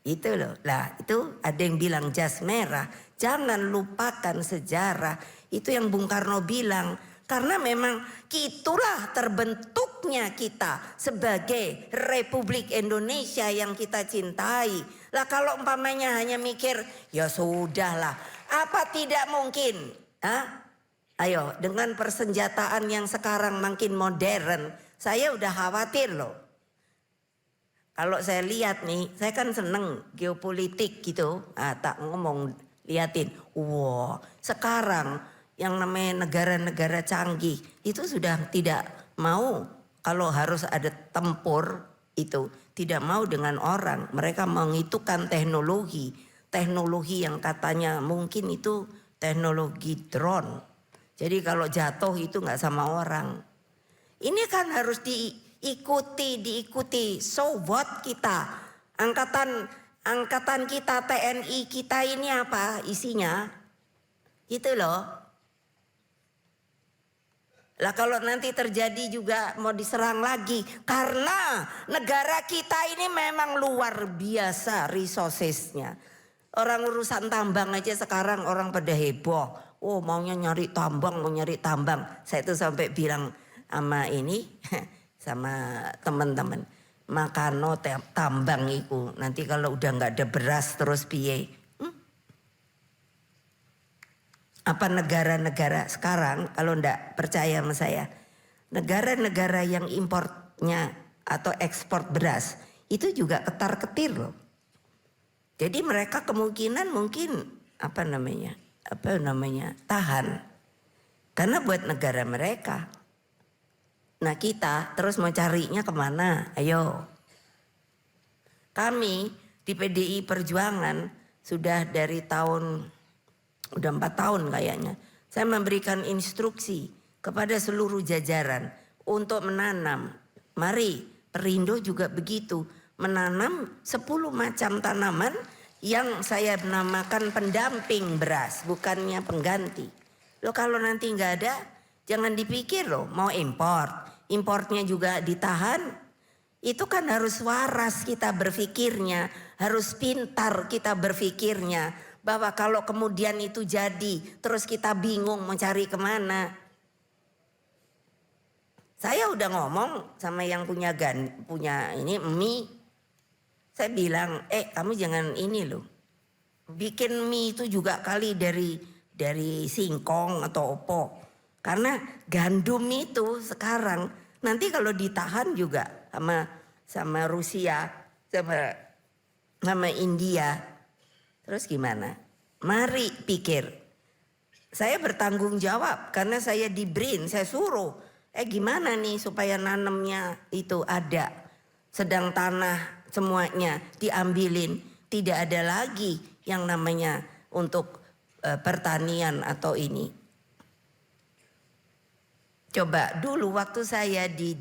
Itu loh. Lah itu ada yang bilang jas merah. Jangan lupakan sejarah. Itu yang Bung Karno bilang. Karena memang itulah terbentuknya kita sebagai Republik Indonesia yang kita cintai. Lah kalau umpamanya hanya mikir ya sudahlah. Apa tidak mungkin? Ayo dengan persenjataan yang sekarang makin modern. Saya udah khawatir loh. Kalau saya lihat nih, saya kan seneng geopolitik gitu. Tak ngomong, liatin. Wow, sekarang yang namanya negara-negara canggih itu sudah tidak mau kalau harus ada tempur itu. Tidak mau dengan orang. Mereka menghitungkan teknologi. Teknologi yang katanya mungkin itu teknologi drone. Jadi kalau jatuh itu nggak sama orang. Ini kan harus diikuti. So what kita? Angkatan kita, TNI kita ini apa isinya? Gitu loh. Lah kalau nanti terjadi juga mau diserang lagi. Karena negara kita ini memang luar biasa resourcesnya. Orang urusan tambang aja sekarang orang pada heboh. Oh maunya nyari tambang, mau nyari tambang. Saya tuh sampai bilang sama ini, sama teman-teman. Makano tambang itu. Nanti kalau udah gak ada beras terus piye. Apa negara-negara sekarang kalau ndak percaya sama saya, negara-negara yang importnya atau ekspor beras itu juga ketar-ketir loh. Jadi mereka kemungkinan mungkin apa namanya tahan karena buat negara mereka. Nah kita terus mau carinya kemana? Ayo, kami di PDI Perjuangan sudah dari udah 4 tahun kayaknya. Saya memberikan instruksi kepada seluruh jajaran untuk menanam. Mari Perindo juga begitu. Menanam 10 macam tanaman yang saya namakan pendamping beras. Bukannya pengganti. Loh kalau nanti nggak ada jangan dipikir loh mau import. Importnya juga ditahan. Itu kan harus waras kita berpikirnya. Harus pintar kita berpikirnya. Bahwa kalau kemudian itu jadi terus kita bingung mau cari kemana. Saya udah ngomong sama yang punya ini mie. Saya bilang kamu jangan ini loh. Bikin mie itu juga kali dari singkong atau opo. Karena gandum itu sekarang nanti kalau ditahan juga sama Rusia sama India. Terus gimana? Mari pikir. Saya bertanggung jawab karena saya di-BRIN, saya suruh. Gimana nih supaya nanemnya itu ada. Sedang tanah semuanya diambilin. Tidak ada lagi yang namanya untuk pertanian atau ini. Coba dulu waktu saya di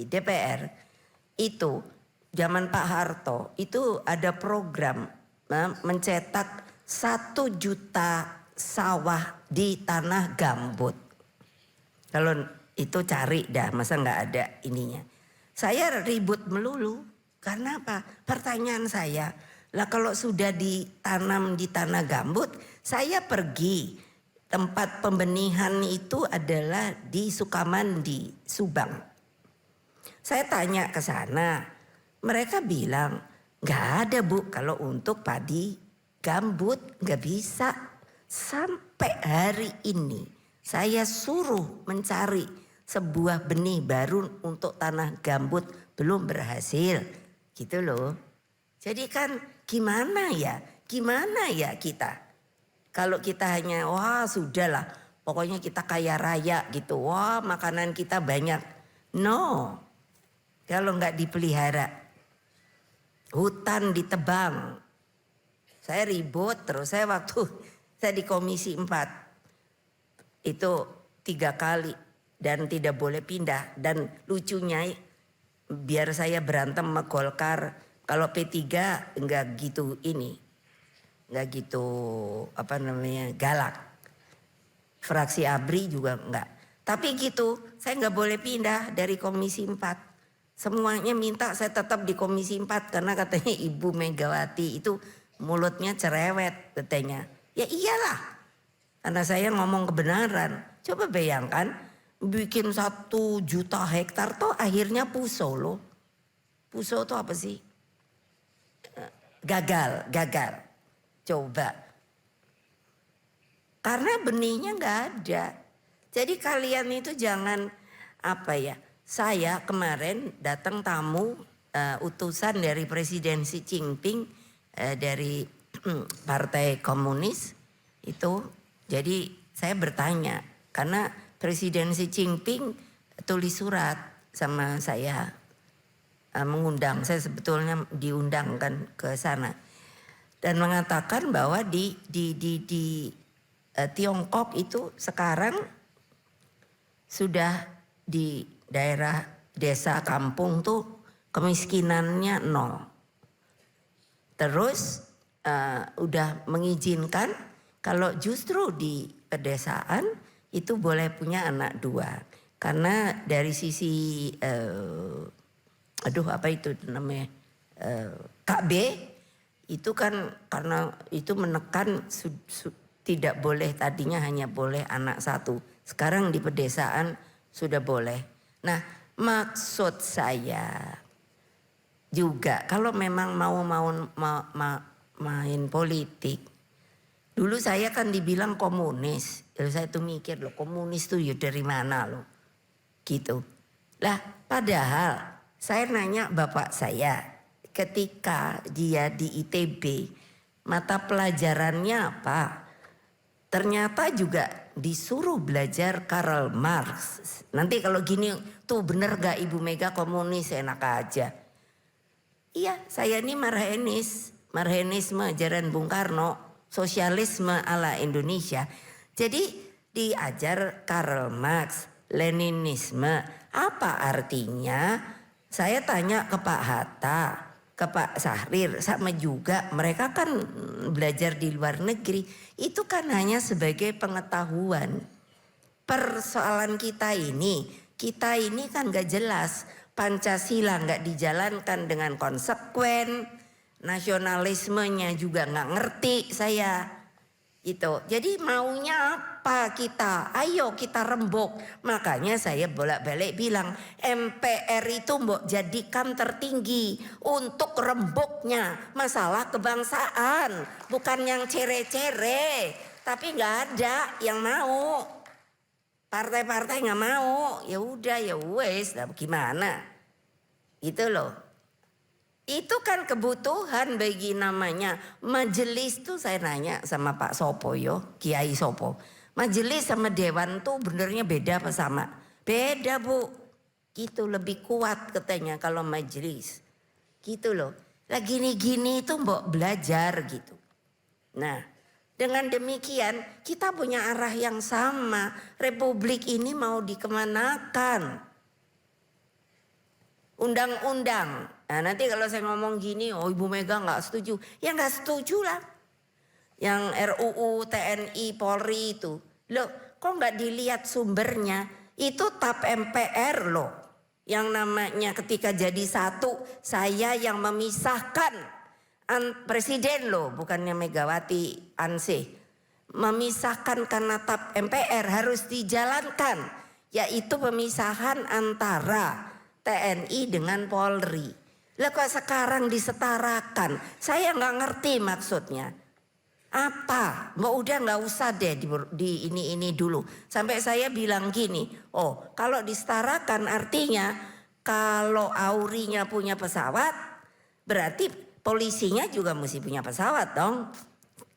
DPR itu zaman Pak Harto itu ada program mencetak 1 juta sawah di tanah gambut. Kalau itu cari dah, masa nggak ada ininya. Saya ribut melulu, karena apa? Pertanyaan saya, lah kalau sudah ditanam di tanah gambut, saya pergi tempat pembenihan itu adalah di Sukamandi, Subang. Saya tanya ke sana, mereka bilang, nggak ada Bu, kalau untuk padi gambut nggak bisa. Sampai hari ini saya suruh mencari sebuah benih baru untuk tanah gambut belum berhasil. Gitu loh. Jadi kan gimana ya kita. Kalau kita hanya wah sudahlah pokoknya kita kaya raya gitu. Wah makanan kita banyak. No. Kalau nggak dipelihara. Hutan ditebang. Saya ribut terus. Saya di Komisi 4 itu 3 kali dan tidak boleh pindah. Dan lucunya biar saya berantem sama Golkar, kalau P3 enggak gitu enggak gitu galak. Fraksi ABRI juga enggak. Tapi gitu, saya enggak boleh pindah dari Komisi 4. Semuanya minta saya tetap di Komisi 4 karena katanya Ibu Megawati itu mulutnya cerewet katanya. Ya iyalah, karena saya ngomong kebenaran. Coba bayangkan bikin 1 juta hektar tuh akhirnya puso loh. Puso tuh apa sih? Gagal. Coba. Karena benihnya nggak ada. Jadi kalian itu jangan Saya kemarin datang tamu utusan dari Presiden Xi Jinping dari Partai Komunis itu. Jadi saya bertanya karena Presiden Xi Jinping tulis surat sama saya, mengundang saya, sebetulnya diundangkan ke sana, dan mengatakan bahwa di Tiongkok itu sekarang sudah di daerah desa kampung tuh kemiskinannya 0. Terus udah mengizinkan kalau justru di pedesaan itu boleh punya anak 2. Karena dari sisi apa itu namanya KB itu kan, karena itu menekan tidak boleh, tadinya hanya boleh anak 1. Sekarang di pedesaan sudah boleh. Nah, maksud saya juga kalau memang mau main politik, dulu saya kan dibilang komunis. Lalu saya tuh mikir, loh komunis tuh ya dari mana loh, gitu. Lah padahal saya nanya bapak saya ketika dia di ITB, mata pelajarannya apa? Ternyata juga disuruh belajar Karl Marx. Nanti kalau gini tuh bener gak Ibu Mega komunis, enak aja. Iya, saya ini Marxisme ajaran Bung Karno, sosialisme ala Indonesia. Jadi diajar Karl Marx, Leninisme. Apa artinya? Saya tanya ke Pak Hatta, ke Pak Syahrir, sama juga mereka kan belajar di luar negeri. Itu kan hanya sebagai pengetahuan. Persoalan kita ini kan gak jelas. Pancasila gak dijalankan dengan konsekuen. Nasionalismenya juga gak ngerti saya. Itu. Jadi maunya apa kita? Ayo kita rembuk. Makanya saya bolak-balik bilang MPR itu mbok jadikan tertinggi untuk rembuknya masalah kebangsaan, bukan yang cere-cere. Tapi nggak ada yang mau. Partai-partai nggak mau. Ya udah ya wes, gimana? Itu loh. Itu kan kebutuhan bagi namanya majelis tuh. Saya nanya sama Pak Sopo Kiai Sopo. Majelis sama dewan tuh benernya beda apa sama? Beda Bu. Gitu lebih kuat katanya kalau majelis. Gitu loh. Lah gini-gini itu mbok belajar gitu. Nah dengan demikian kita punya arah yang sama. Republik ini mau dikemanakan? Undang-undang. Nah nanti kalau saya ngomong gini, oh Ibu Mega gak setuju. Ya gak setuju lah. Yang RUU, TNI, Polri itu. Loh kok gak dilihat sumbernya? Itu TAP MPR loh. Yang namanya ketika jadi satu, saya yang memisahkan. Presiden loh, bukannya Megawati Ansih. Memisahkan karena TAP MPR harus dijalankan. Yaitu pemisahan antara TNI dengan Polri. Lah kok sekarang disetarakan? Saya nggak ngerti maksudnya. Apa? Mau udah nggak usah deh di ini dulu. Sampai saya bilang gini, oh kalau disetarakan artinya kalau Aurinya punya pesawat, berarti polisinya juga mesti punya pesawat dong.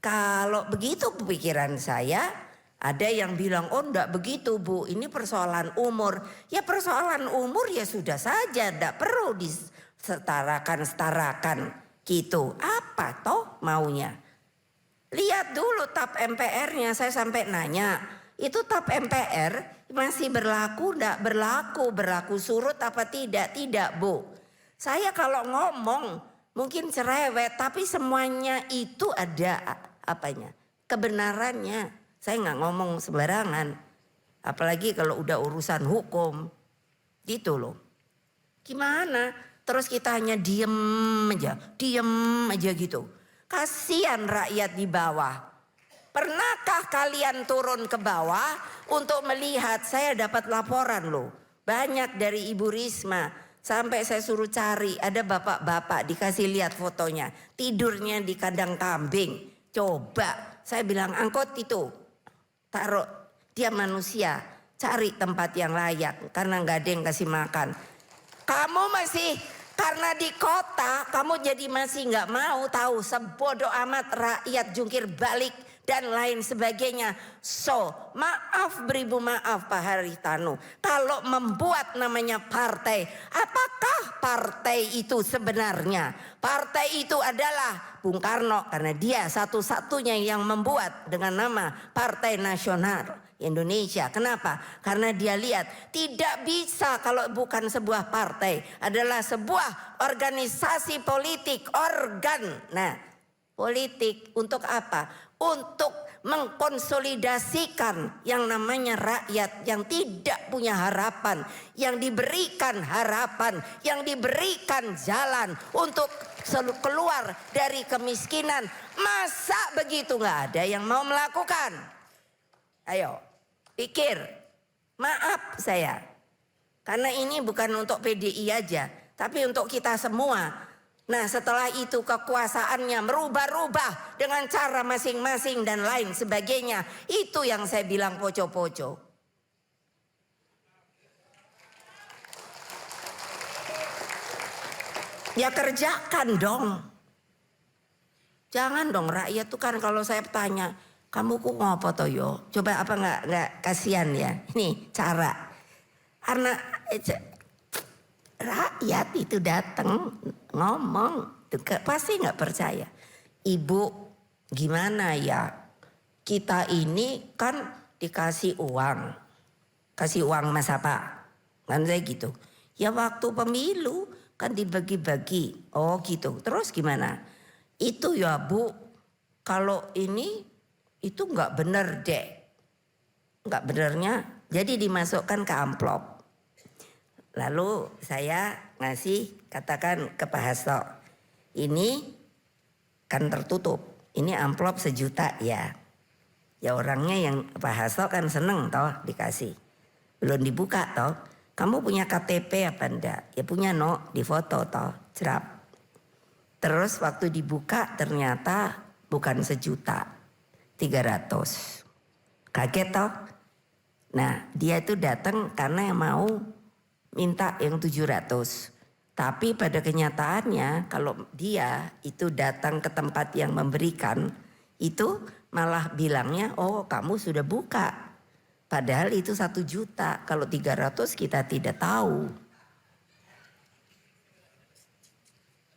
Kalau begitu pikiran saya. Ada yang bilang, oh enggak begitu Bu, ini persoalan umur. Ya persoalan umur ya sudah saja, enggak perlu disetarakan gitu. Apa toh maunya? Lihat dulu TAP MPR-nya, saya sampai nanya. Itu TAP MPR masih berlaku enggak berlaku surut apa tidak? Tidak Bu. Saya kalau ngomong mungkin cerewet, tapi semuanya itu ada apanya? Kebenarannya. Saya nggak ngomong sembarangan, apalagi kalau udah urusan hukum, gitu loh. Gimana? Terus kita hanya diem aja gitu. Kasihan rakyat di bawah. Pernahkah kalian turun ke bawah untuk melihat? Saya dapat laporan loh, banyak dari Ibu Risma. Sampai saya suruh cari, ada bapak-bapak dikasih lihat fotonya, tidurnya di kandang kambing. Coba, saya bilang angkut itu. Taruh, dia manusia, cari tempat yang layak karena nggak ada yang kasih makan. Kamu Karena di kota kamu jadi masih nggak mau tahu, sebodoh amat rakyat jungkir balik dan lain sebagainya. So, maaf beribu maaf Pak Haritanu, kalau membuat namanya partai, apakah partai itu sebenarnya? Partai itu adalah Bung Karno, karena dia satu-satunya yang membuat dengan nama Partai Nasional Indonesia. Kenapa? Karena dia lihat tidak bisa kalau bukan sebuah partai, adalah sebuah organisasi politik, organ. Nah, politik untuk apa? Untuk mengkonsolidasikan yang namanya rakyat yang tidak punya harapan, yang diberikan harapan, yang diberikan jalan untuk keluar dari kemiskinan. Masa begitu nggak ada yang mau melakukan? Ayo pikir. Maaf saya, karena ini bukan untuk PDI aja, tapi untuk kita semua. Nah, setelah itu kekuasaannya merubah-rubah dengan cara masing-masing dan lain sebagainya. Itu yang saya bilang poco-poco. Ya kerjakan dong. Jangan dong rakyat tuh kan kalau saya tanya, kamu ku ngopo to yo? Coba apa nggak kasihan ya? Ini cara. Karena rakyat itu datang ngomong, pasti nggak percaya. Ibu, gimana ya? Kita ini kan dikasih uang mas apa? Kan saya gitu. Ya waktu pemilu kan dibagi-bagi. Oh gitu. Terus gimana? Itu ya Bu, kalau ini itu nggak bener deh. Nggak benernya, jadi dimasukkan ke amplop. Lalu saya ngasih, katakan ke Pak Hasto, ini kan tertutup, ini amplop 1 juta ya. Ya orangnya yang Pak Hasto kan seneng toh dikasih. Belum dibuka toh, kamu punya KTP apa enggak? Ya punya no, difoto toh, cerap. Terus waktu dibuka ternyata bukan 1 juta, 300. Kaget toh? Nah dia itu datang karena yang mau minta yang 700. Tapi pada kenyataannya kalau dia itu datang ke tempat yang memberikan, itu malah bilangnya, oh kamu sudah buka. Padahal itu 1 juta, kalau 300 kita tidak tahu.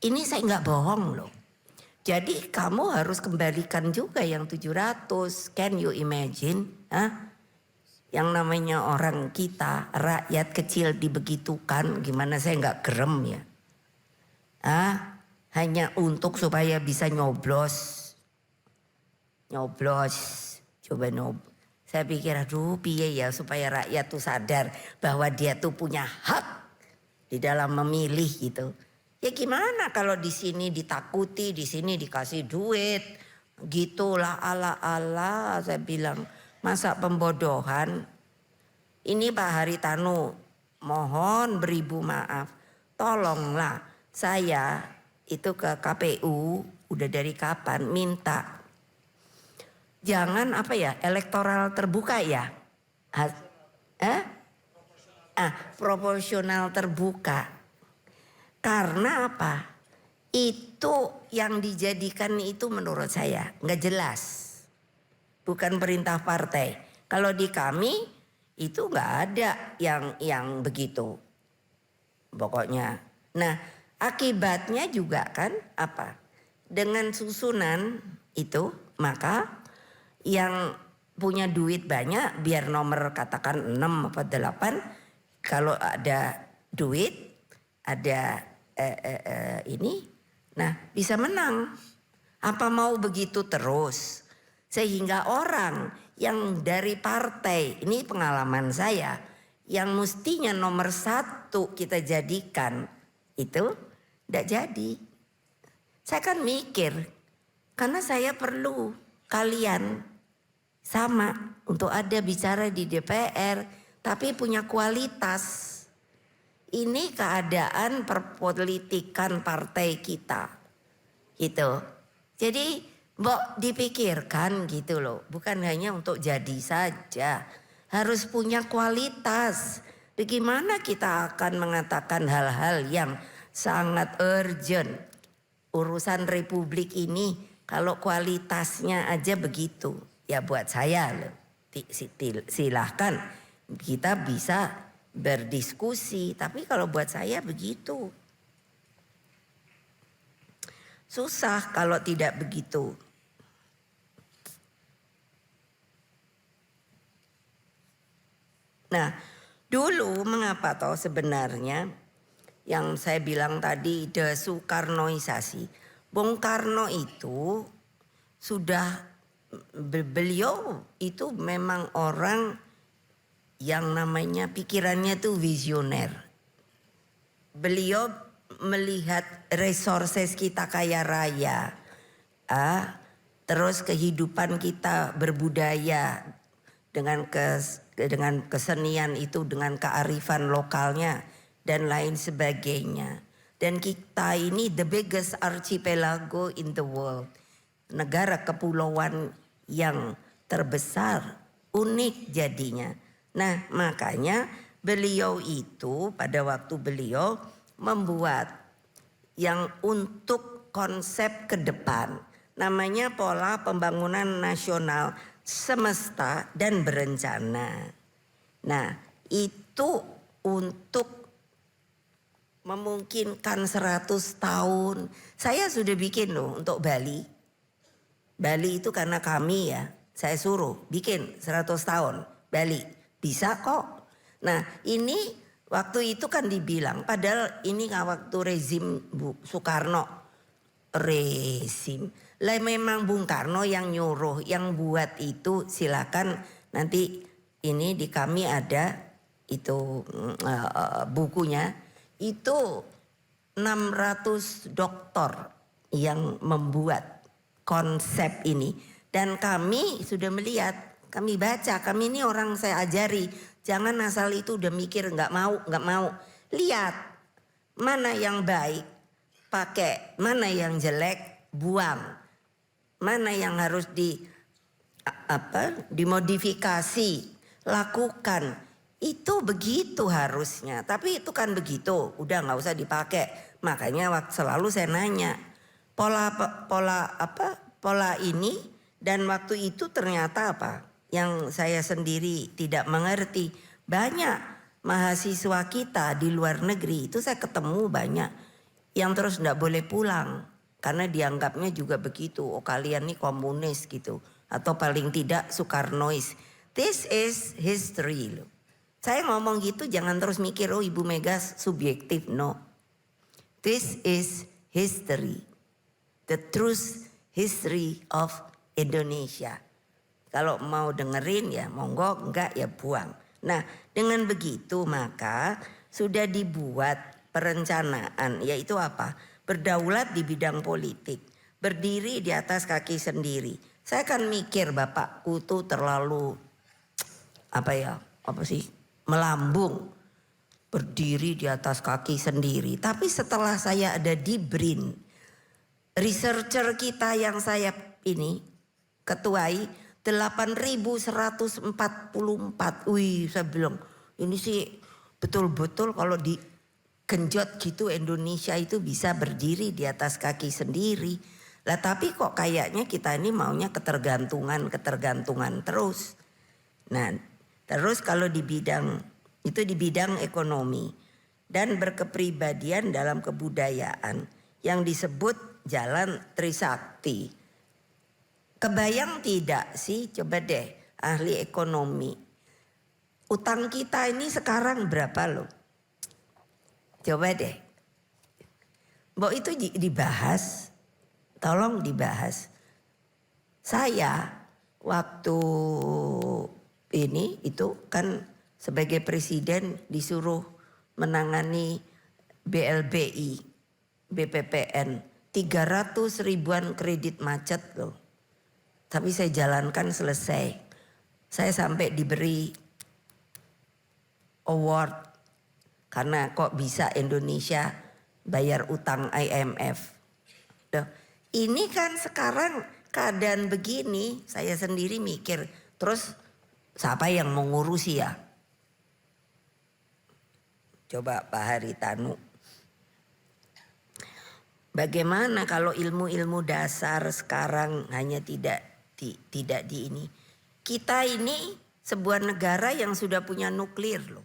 Ini saya nggak bohong loh. Jadi kamu harus kembalikan juga yang 700. Can you imagine? Yang namanya orang kita, rakyat kecil dibegitukan, gimana saya nggak gerem ya? Hanya untuk supaya bisa nyoblos, coba Saya pikir aduh piye ya supaya rakyat tuh sadar bahwa dia tuh punya hak di dalam memilih gitu. Ya gimana kalau di sini ditakuti, di sini dikasih duit, gitulah ala-ala. Saya bilang masa pembodohan. Ini Pak Haritanu, mohon beribu maaf, tolonglah saya itu ke KPU udah dari kapan minta jangan apa ya, elektoral terbuka ya, proporsional terbuka. Karena apa? Itu yang dijadikan itu menurut saya nggak jelas, bukan perintah partai. Kalau di kami itu nggak ada yang begitu, pokoknya. Nah akibatnya juga kan apa? Dengan susunan itu maka yang punya duit banyak, biar nomor katakan 6 apa 8, kalau ada duit ada ini, nah bisa menang. Apa mau begitu terus? Sehingga orang yang dari partai, ini pengalaman saya, yang mestinya nomor 1 kita jadikan itu tidak jadi. Saya kan mikir, karena saya perlu kalian sama untuk ada bicara di DPR, tapi punya kualitas. Ini keadaan perpolitikan partai kita, gitu. Jadi mbok dipikirkan gitu loh, bukan hanya untuk jadi saja, harus punya kualitas. Bagaimana kita akan mengatakan hal-hal yang sangat urgent. Urusan republik ini kalau kualitasnya aja begitu, ya buat saya loh, silahkan kita bisa berdiskusi. Tapi kalau buat saya begitu. Susah kalau tidak begitu. Nah, dulu mengapa toh sebenarnya yang saya bilang tadi desoekarnoisasi. Bung Karno itu sudah, beliau itu memang orang yang namanya pikirannya tuh visioner. Beliau melihat resources kita kaya raya, terus kehidupan kita berbudaya dengan kesenian itu, dengan kearifan lokalnya dan lain sebagainya. Dan kita ini the biggest archipelago in the world, negara kepulauan yang terbesar, unik jadinya. Nah, makanya beliau itu pada waktu beliau membuat yang untuk konsep ke depan, namanya pola pembangunan nasional semesta dan berencana. Nah, itu untuk memungkinkan 100 tahun. Saya sudah bikin loh untuk Bali. Bali itu karena kami ya, saya suruh bikin 100 tahun Bali. Bisa kok. Nah, ini waktu itu kan dibilang, padahal ini waktu rezim Soekarno. Rezim. Lah memang Bung Karno yang nyuruh, yang buat itu, silakan nanti ini di kami ada itu bukunya. Itu 600 doktor yang membuat konsep ini. Dan kami sudah melihat, kami baca, kami ini orang saya ajari. Jangan asal itu udah mikir gak mau. Lihat mana yang baik, pakai, mana yang jelek, buang. Mana yang harus dimodifikasi, lakukan. Itu begitu harusnya, tapi itu kan begitu, udah nggak usah dipakai. Makanya selalu saya nanya pola ini, dan waktu itu ternyata apa? Yang saya sendiri tidak mengerti. Banyak mahasiswa kita di luar negeri itu saya ketemu banyak yang terus nggak boleh pulang karena dianggapnya juga begitu. Oh kalian nih komunis gitu, atau paling tidak Soekarnois. This is history loh. Saya ngomong gitu jangan terus mikir oh Ibu Mega subjektif. No. This is history. The truth history of Indonesia. Kalau mau dengerin ya monggo, enggak ya buang. Nah, dengan begitu maka sudah dibuat perencanaan, yaitu apa? Berdaulat di bidang politik, berdiri di atas kaki sendiri. Saya kan mikir bapakku tuh terlalu melambung, berdiri di atas kaki sendiri. Tapi setelah saya ada di BRIN, researcher kita yang saya ini ketuai 8.144. Wih, saya bilang ini sih betul-betul kalau digenjot gitu Indonesia itu bisa berdiri di atas kaki sendiri. Lah tapi kok kayaknya kita ini maunya ketergantungan terus. Nah, terus kalau di bidang ekonomi dan berkepribadian dalam kebudayaan yang disebut jalan Trisakti. Kebayang tidak sih, coba deh ahli ekonomi. Utang kita ini sekarang berapa loh? Coba deh. Mbok itu dibahas, tolong dibahas. Saya waktu ini itu kan sebagai presiden disuruh menangani BLBI, BPPN, 300 ribuan kredit macet loh. Tapi saya jalankan selesai. Saya sampai diberi award karena kok bisa Indonesia bayar utang IMF. Loh, ini kan sekarang keadaan begini, saya sendiri mikir, terus siapa yang mengurusi ya? Coba Pak Haritanu. bagaimana kalau ilmu-ilmu dasar sekarang hanya tidak di ini. Kita ini sebuah negara yang sudah punya nuklir loh.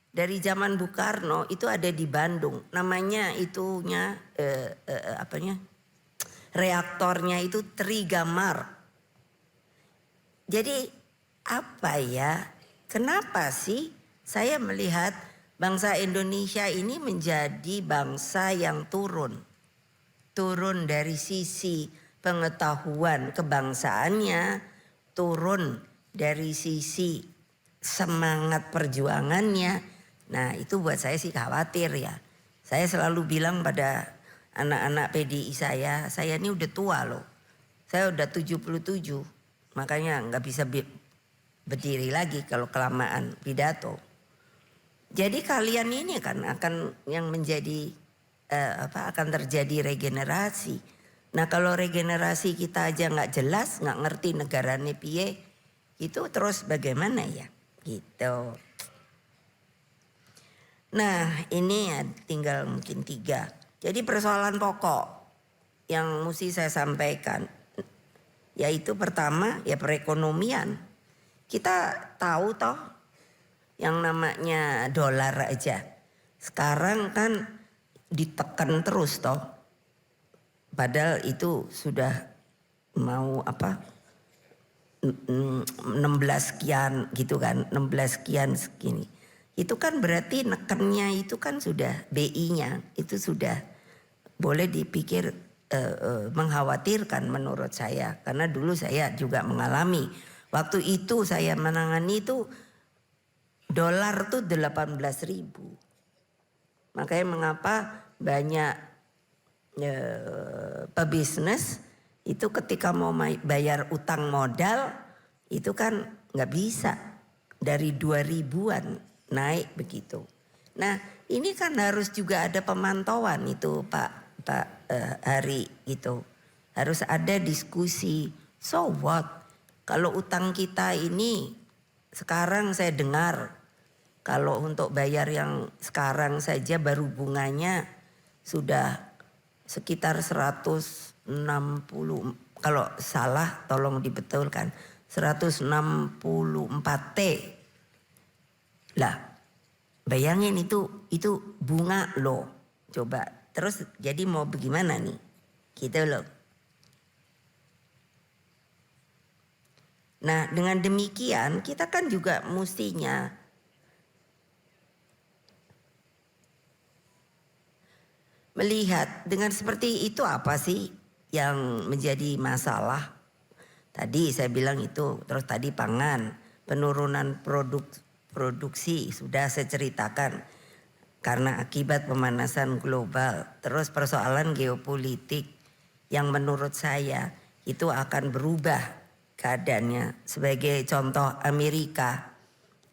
Dari zaman Bung Karno itu ada di Bandung. Namanya itunya reaktornya itu Trigamar. Jadi apa ya? Kenapa sih saya melihat bangsa Indonesia ini menjadi bangsa yang turun dari sisi pengetahuan kebangsaannya, turun dari sisi semangat perjuangannya. Nah itu buat saya sih khawatir ya. Saya selalu bilang pada anak-anak PDI saya ini udah tua loh. Saya udah 77, makanya nggak bisa berdiri lagi kalau kelamaan pidato. Jadi kalian ini kan akan yang menjadi akan terjadi regenerasi. Nah kalau regenerasi kita aja nggak jelas, nggak ngerti negarane piye, itu terus bagaimana ya gitu. Nah ini ya tinggal mungkin 3. Jadi persoalan pokok yang mesti saya sampaikan yaitu pertama ya perekonomian. Kita tahu toh yang namanya dolar aja sekarang kan ditekan terus toh. Padahal itu sudah mau 16 sekian gitu kan, 16 sekian segini. Itu kan berarti nekennya itu kan sudah BI-nya itu sudah boleh dipikir mengkhawatirkan menurut saya. Karena dulu saya juga mengalami. Waktu itu saya menangani itu dolar tuh 18.000. Makanya mengapa banyak pebisnis itu ketika mau bayar utang modal itu kan nggak bisa. Dari 2000-an naik begitu. Nah ini kan harus juga ada pemantauan itu Pak Hari gitu. Harus ada diskusi. So what? Kalau utang kita ini sekarang saya dengar kalau untuk bayar yang sekarang saja baru bunganya sudah sekitar 160, kalau salah tolong dibetulkan, 164 T. Lah bayangin itu bunga loh. Coba terus jadi mau bagaimana nih gitu loh. Nah dengan demikian kita kan juga mestinya melihat dengan seperti itu apa sih yang menjadi masalah. Tadi saya bilang itu, terus tadi pangan, penurunan produksi sudah saya ceritakan karena akibat pemanasan global. Terus persoalan geopolitik yang menurut saya itu akan berubah keadaannya. Sebagai contoh Amerika,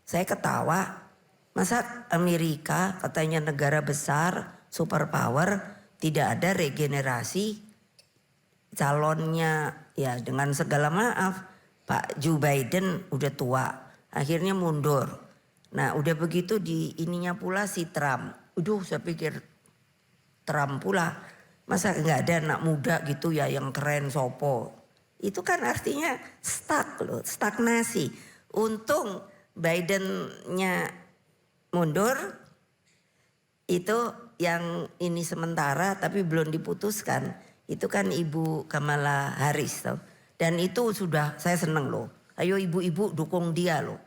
saya ketawa, masa Amerika katanya negara besar, superpower, tidak ada regenerasi calonnya. Ya dengan segala maaf, Pak Joe Biden udah tua, akhirnya mundur. Nah udah begitu di ininya pula si Trump. Saya pikir Trump pula, masa nggak ada anak muda gitu ya yang keren sopo. Itu kan artinya stuck loh, stagnasi. Untung Bidennya mundur, itu yang ini sementara tapi belum diputuskan. Itu kan Ibu Kamala Harris toh. Dan itu sudah saya seneng loh. Ayo ibu-ibu dukung dia loh.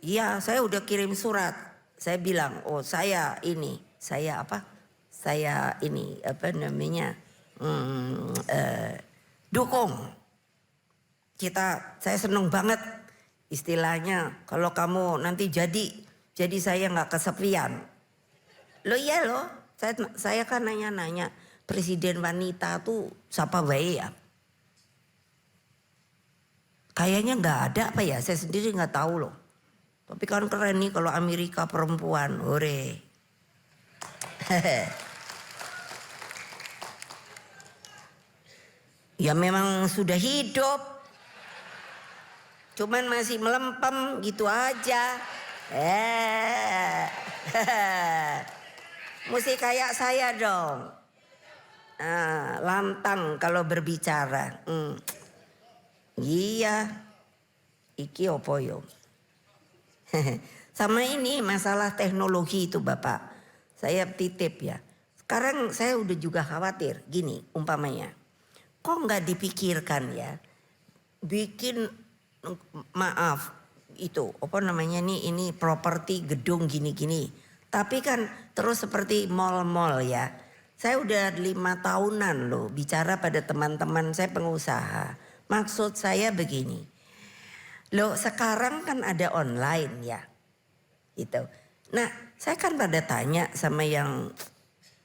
Iya saya udah kirim surat. Saya bilang saya ini dukung. Saya seneng banget istilahnya kalau kamu nanti jadi saya nggak kesepian. Loh iya loh, saya kan nanya presiden wanita tuh siapa baik ya? Kayaknya nggak ada apa ya, saya sendiri nggak tahu loh. Tapi kan keren nih kalau Amerika perempuan, hore. Ya memang sudah hidup, cuman masih melempem gitu aja. Mesti kayak saya dong. lantang kalau berbicara. Iya, iki opo yo. Sama ini masalah teknologi itu Bapak, saya titip ya. Sekarang saya udah juga khawatir gini umpamanya. Kok nggak dipikirkan ya, bikin maaf itu apa namanya nih, ini properti gedung gini-gini. Tapi kan terus seperti mall-mall ya. Saya udah 5 tahunan loh bicara pada teman-teman saya pengusaha. Maksud saya begini. Loh sekarang kan ada online ya. Gitu. Nah saya kan pada tanya sama yang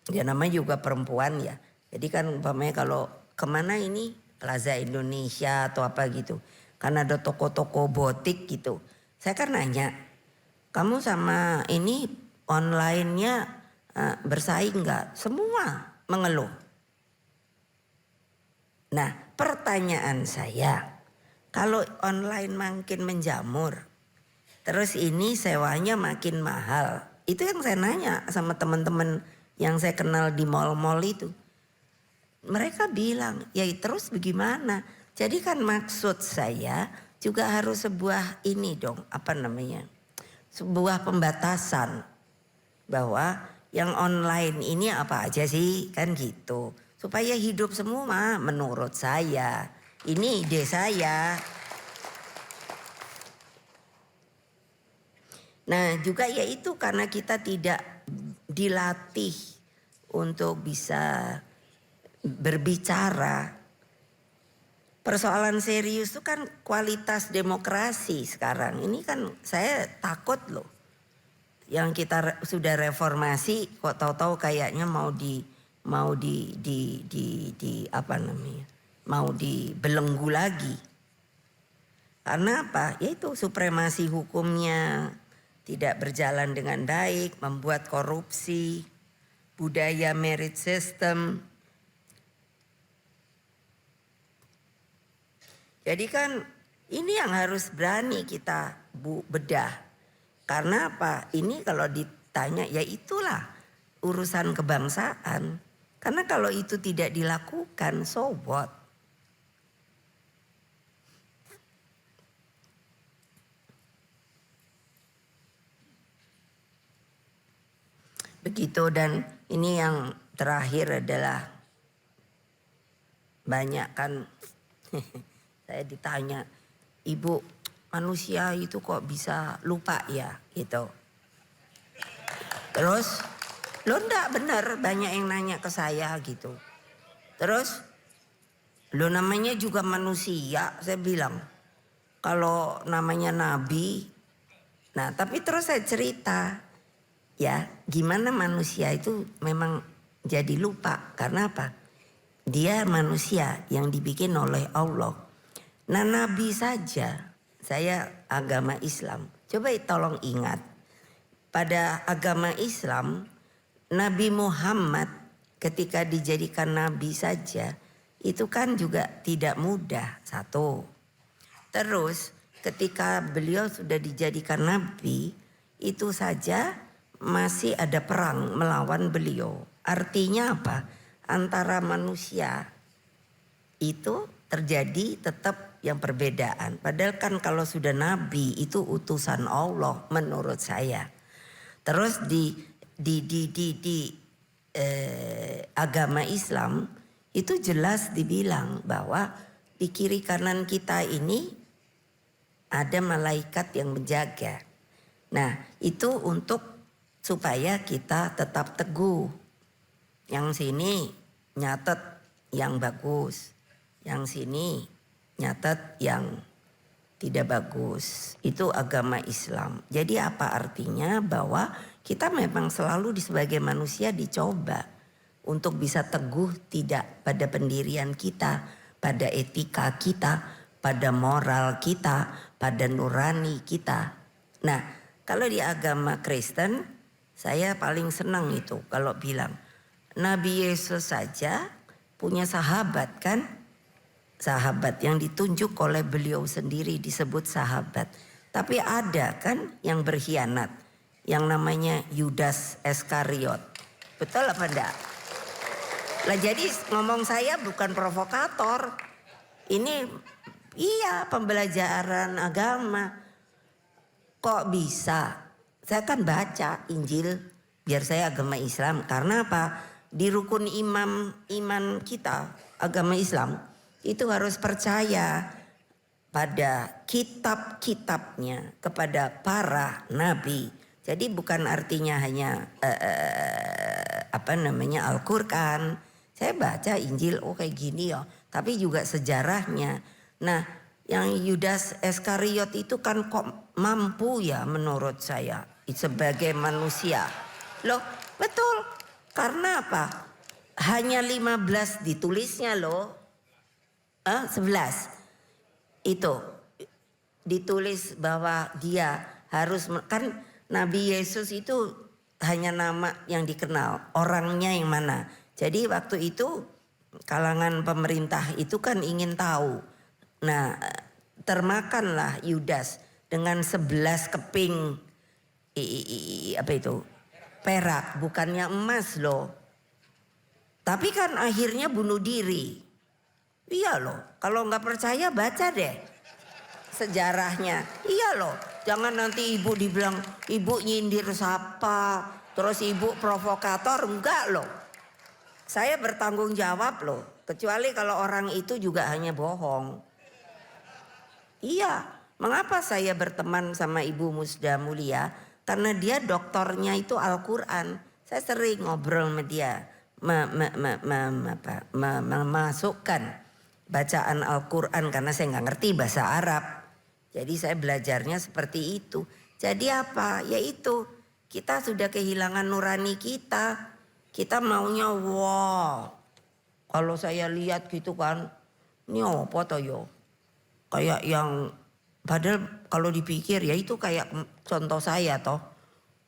dia namanya juga perempuan ya. Jadi kan umpamanya kalau kemana ini Plaza Indonesia atau apa gitu. Kan ada toko-toko botik gitu. Saya kan nanya, kamu sama ini online-nya bersaing nggak? Semua mengeluh. Nah pertanyaan saya, kalau online makin menjamur, terus ini sewanya makin mahal. Itu yang saya nanya sama teman-teman yang saya kenal di mall-mall itu. Mereka bilang, ya terus bagaimana? Jadi kan maksud saya juga harus sebuah ini dong, apa namanya? Sebuah pembatasan bahwa yang online ini apa aja sih kan gitu. Supaya hidup semua menurut saya. Ini ide saya. Nah juga yaitu karena kita tidak dilatih untuk bisa berbicara. Persoalan serius itu kan kualitas demokrasi sekarang. Ini kan saya takut loh. Yang kita sudah reformasi kok tahu-tahu kayaknya mau di apa namanya? Mau dibelenggu lagi. Karena apa? Yaitu supremasi hukumnya tidak berjalan dengan baik, membuat korupsi, budaya merit system. Jadi kan ini yang harus berani kita bedah. Karena apa? Ini kalau ditanya ya itulah urusan kebangsaan. Karena kalau itu tidak dilakukan, so what? Begitu, dan ini yang terakhir adalah banyak kan saya ditanya, Ibu manusia itu kok bisa lupa ya gitu. Terus lo enggak benar, banyak yang nanya ke saya gitu. Terus lo namanya juga manusia, saya bilang. Kalau namanya nabi. Nah tapi terus saya cerita ya gimana manusia itu memang jadi lupa. Karena apa? Dia manusia yang dibikin oleh Allah. Nah nabi saja, saya agama Islam. Coba tolong ingat. Pada agama Islam, Nabi Muhammad ketika dijadikan nabi saja, itu kan juga tidak mudah, satu. Terus ketika beliau sudah dijadikan nabi, itu saja masih ada perang melawan beliau. Artinya apa? Antara manusia itu terjadi tetap yang perbedaan. Padahal kan kalau sudah nabi itu utusan Allah menurut saya. Terus di agama Islam itu jelas dibilang bahwa di kiri kanan kita ini ada malaikat yang menjaga. Nah itu untuk supaya kita tetap teguh. Yang sini nyatet yang bagus, yang sini nyatet yang tidak bagus. Itu agama Islam. Jadi apa artinya? Bahwa kita memang selalu sebagai manusia dicoba untuk bisa teguh tidak pada pendirian kita, pada etika kita, pada moral kita, pada nurani kita. Nah kalau di agama Kristen saya paling senang itu kalau bilang Nabi Yesus saja punya sahabat kan. Sahabat yang ditunjuk oleh beliau sendiri disebut sahabat. Tapi ada kan yang berkhianat, yang namanya Yudas Iskariot. Betul apa enggak? Lah jadi ngomong saya bukan provokator. Ini iya pembelajaran agama. Kok bisa? Saya kan baca Injil biar saya agama Islam. Karena apa? Di rukun iman kita agama Islam itu harus percaya pada kitab-kitabnya, kepada para nabi. Jadi bukan artinya hanya Al-Qur'an. Saya baca Injil, oh kayak gini ya. Tapi juga sejarahnya. Nah, yang Yudas Iskariot itu kan kok mampu ya menurut saya sebagai manusia. Loh, betul. Karena apa? Hanya 15 ditulisnya loh. 11. Itu ditulis bahwa dia harus, kan Nabi Yesus itu hanya nama yang dikenal, orangnya yang mana. Jadi waktu itu kalangan pemerintah itu kan ingin tahu. Nah, termakanlah Yudas dengan 11 keping perak, bukannya emas loh. Tapi kan akhirnya bunuh diri. Iya loh, kalau nggak percaya baca deh sejarahnya. Iya loh, jangan nanti ibu dibilang ibu nyindir siapa, terus ibu provokator, enggak loh. Saya bertanggung jawab loh, kecuali kalau orang itu juga hanya bohong. Iya, mengapa saya berteman sama Ibu Musda Mulia? Karena dia doktornya itu Al-Quran. Saya sering ngobrol sama dia, memasukkan bacaan Al-Quran karena saya nggak ngerti bahasa Arab. Jadi saya belajarnya seperti itu. Jadi apa? Yaitu kita sudah kehilangan nurani kita. Kita maunya wow. Kalau saya lihat gitu kan, ini apa toh yo? Kayak yang padahal kalau dipikir ya itu kayak contoh saya toh.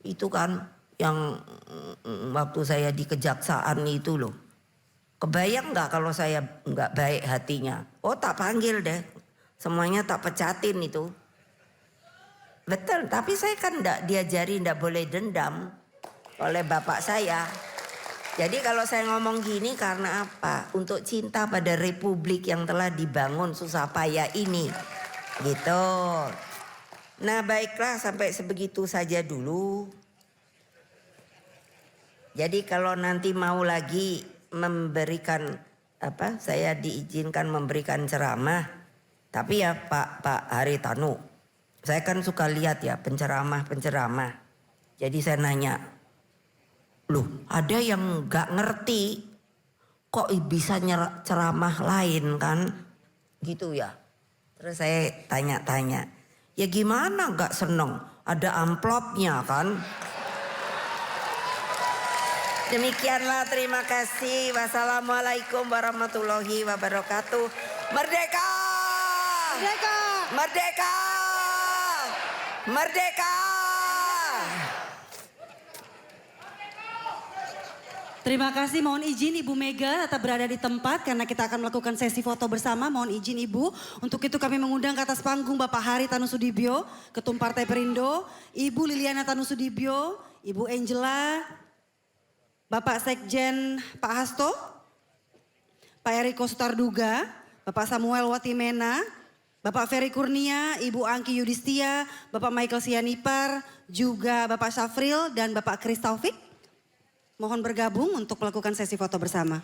Itu kan yang waktu saya di kejaksaan itu loh. Kebayang nggak kalau saya nggak baik hatinya? Oh tak panggil deh, semuanya tak pecatin itu. Betul, tapi saya kan nggak diajari nggak boleh dendam oleh bapak saya. Jadi kalau saya ngomong gini karena apa? Untuk cinta pada republik yang telah dibangun susah payah ini, gitu. Nah baiklah sampai sebegitu saja dulu. Jadi kalau nanti mau lagi memberikan saya diizinkan memberikan ceramah, tapi ya Pak Haritanu, saya kan suka lihat ya penceramah. Jadi saya nanya, loh ada yang nggak ngerti kok bisa ceramah lain kan, gitu ya. Terus saya tanya-tanya, ya gimana nggak seneng, ada amplopnya kan. Demikianlah, terima kasih. Wassalamualaikum warahmatullahi wabarakatuh. Merdeka! Merdeka! Merdeka! Merdeka! Terima kasih, mohon izin Ibu Mega tetap berada di tempat karena kita akan melakukan sesi foto bersama. Mohon izin Ibu. Untuk itu kami mengundang ke atas panggung Bapak Haritanu Sudibyo, Ketum Partai Perindo, Ibu Liliana Tanusudibyo, Ibu Angela, Bapak Sekjen Pak Hasto, Pak Eriko Sutarduga, Bapak Samuel Watimena, Bapak Ferry Kurnia, Ibu Angki Yudhistia, Bapak Michael Sianipar, juga Bapak Syafril dan Bapak Kris Taufik. Mohon bergabung untuk melakukan sesi foto bersama.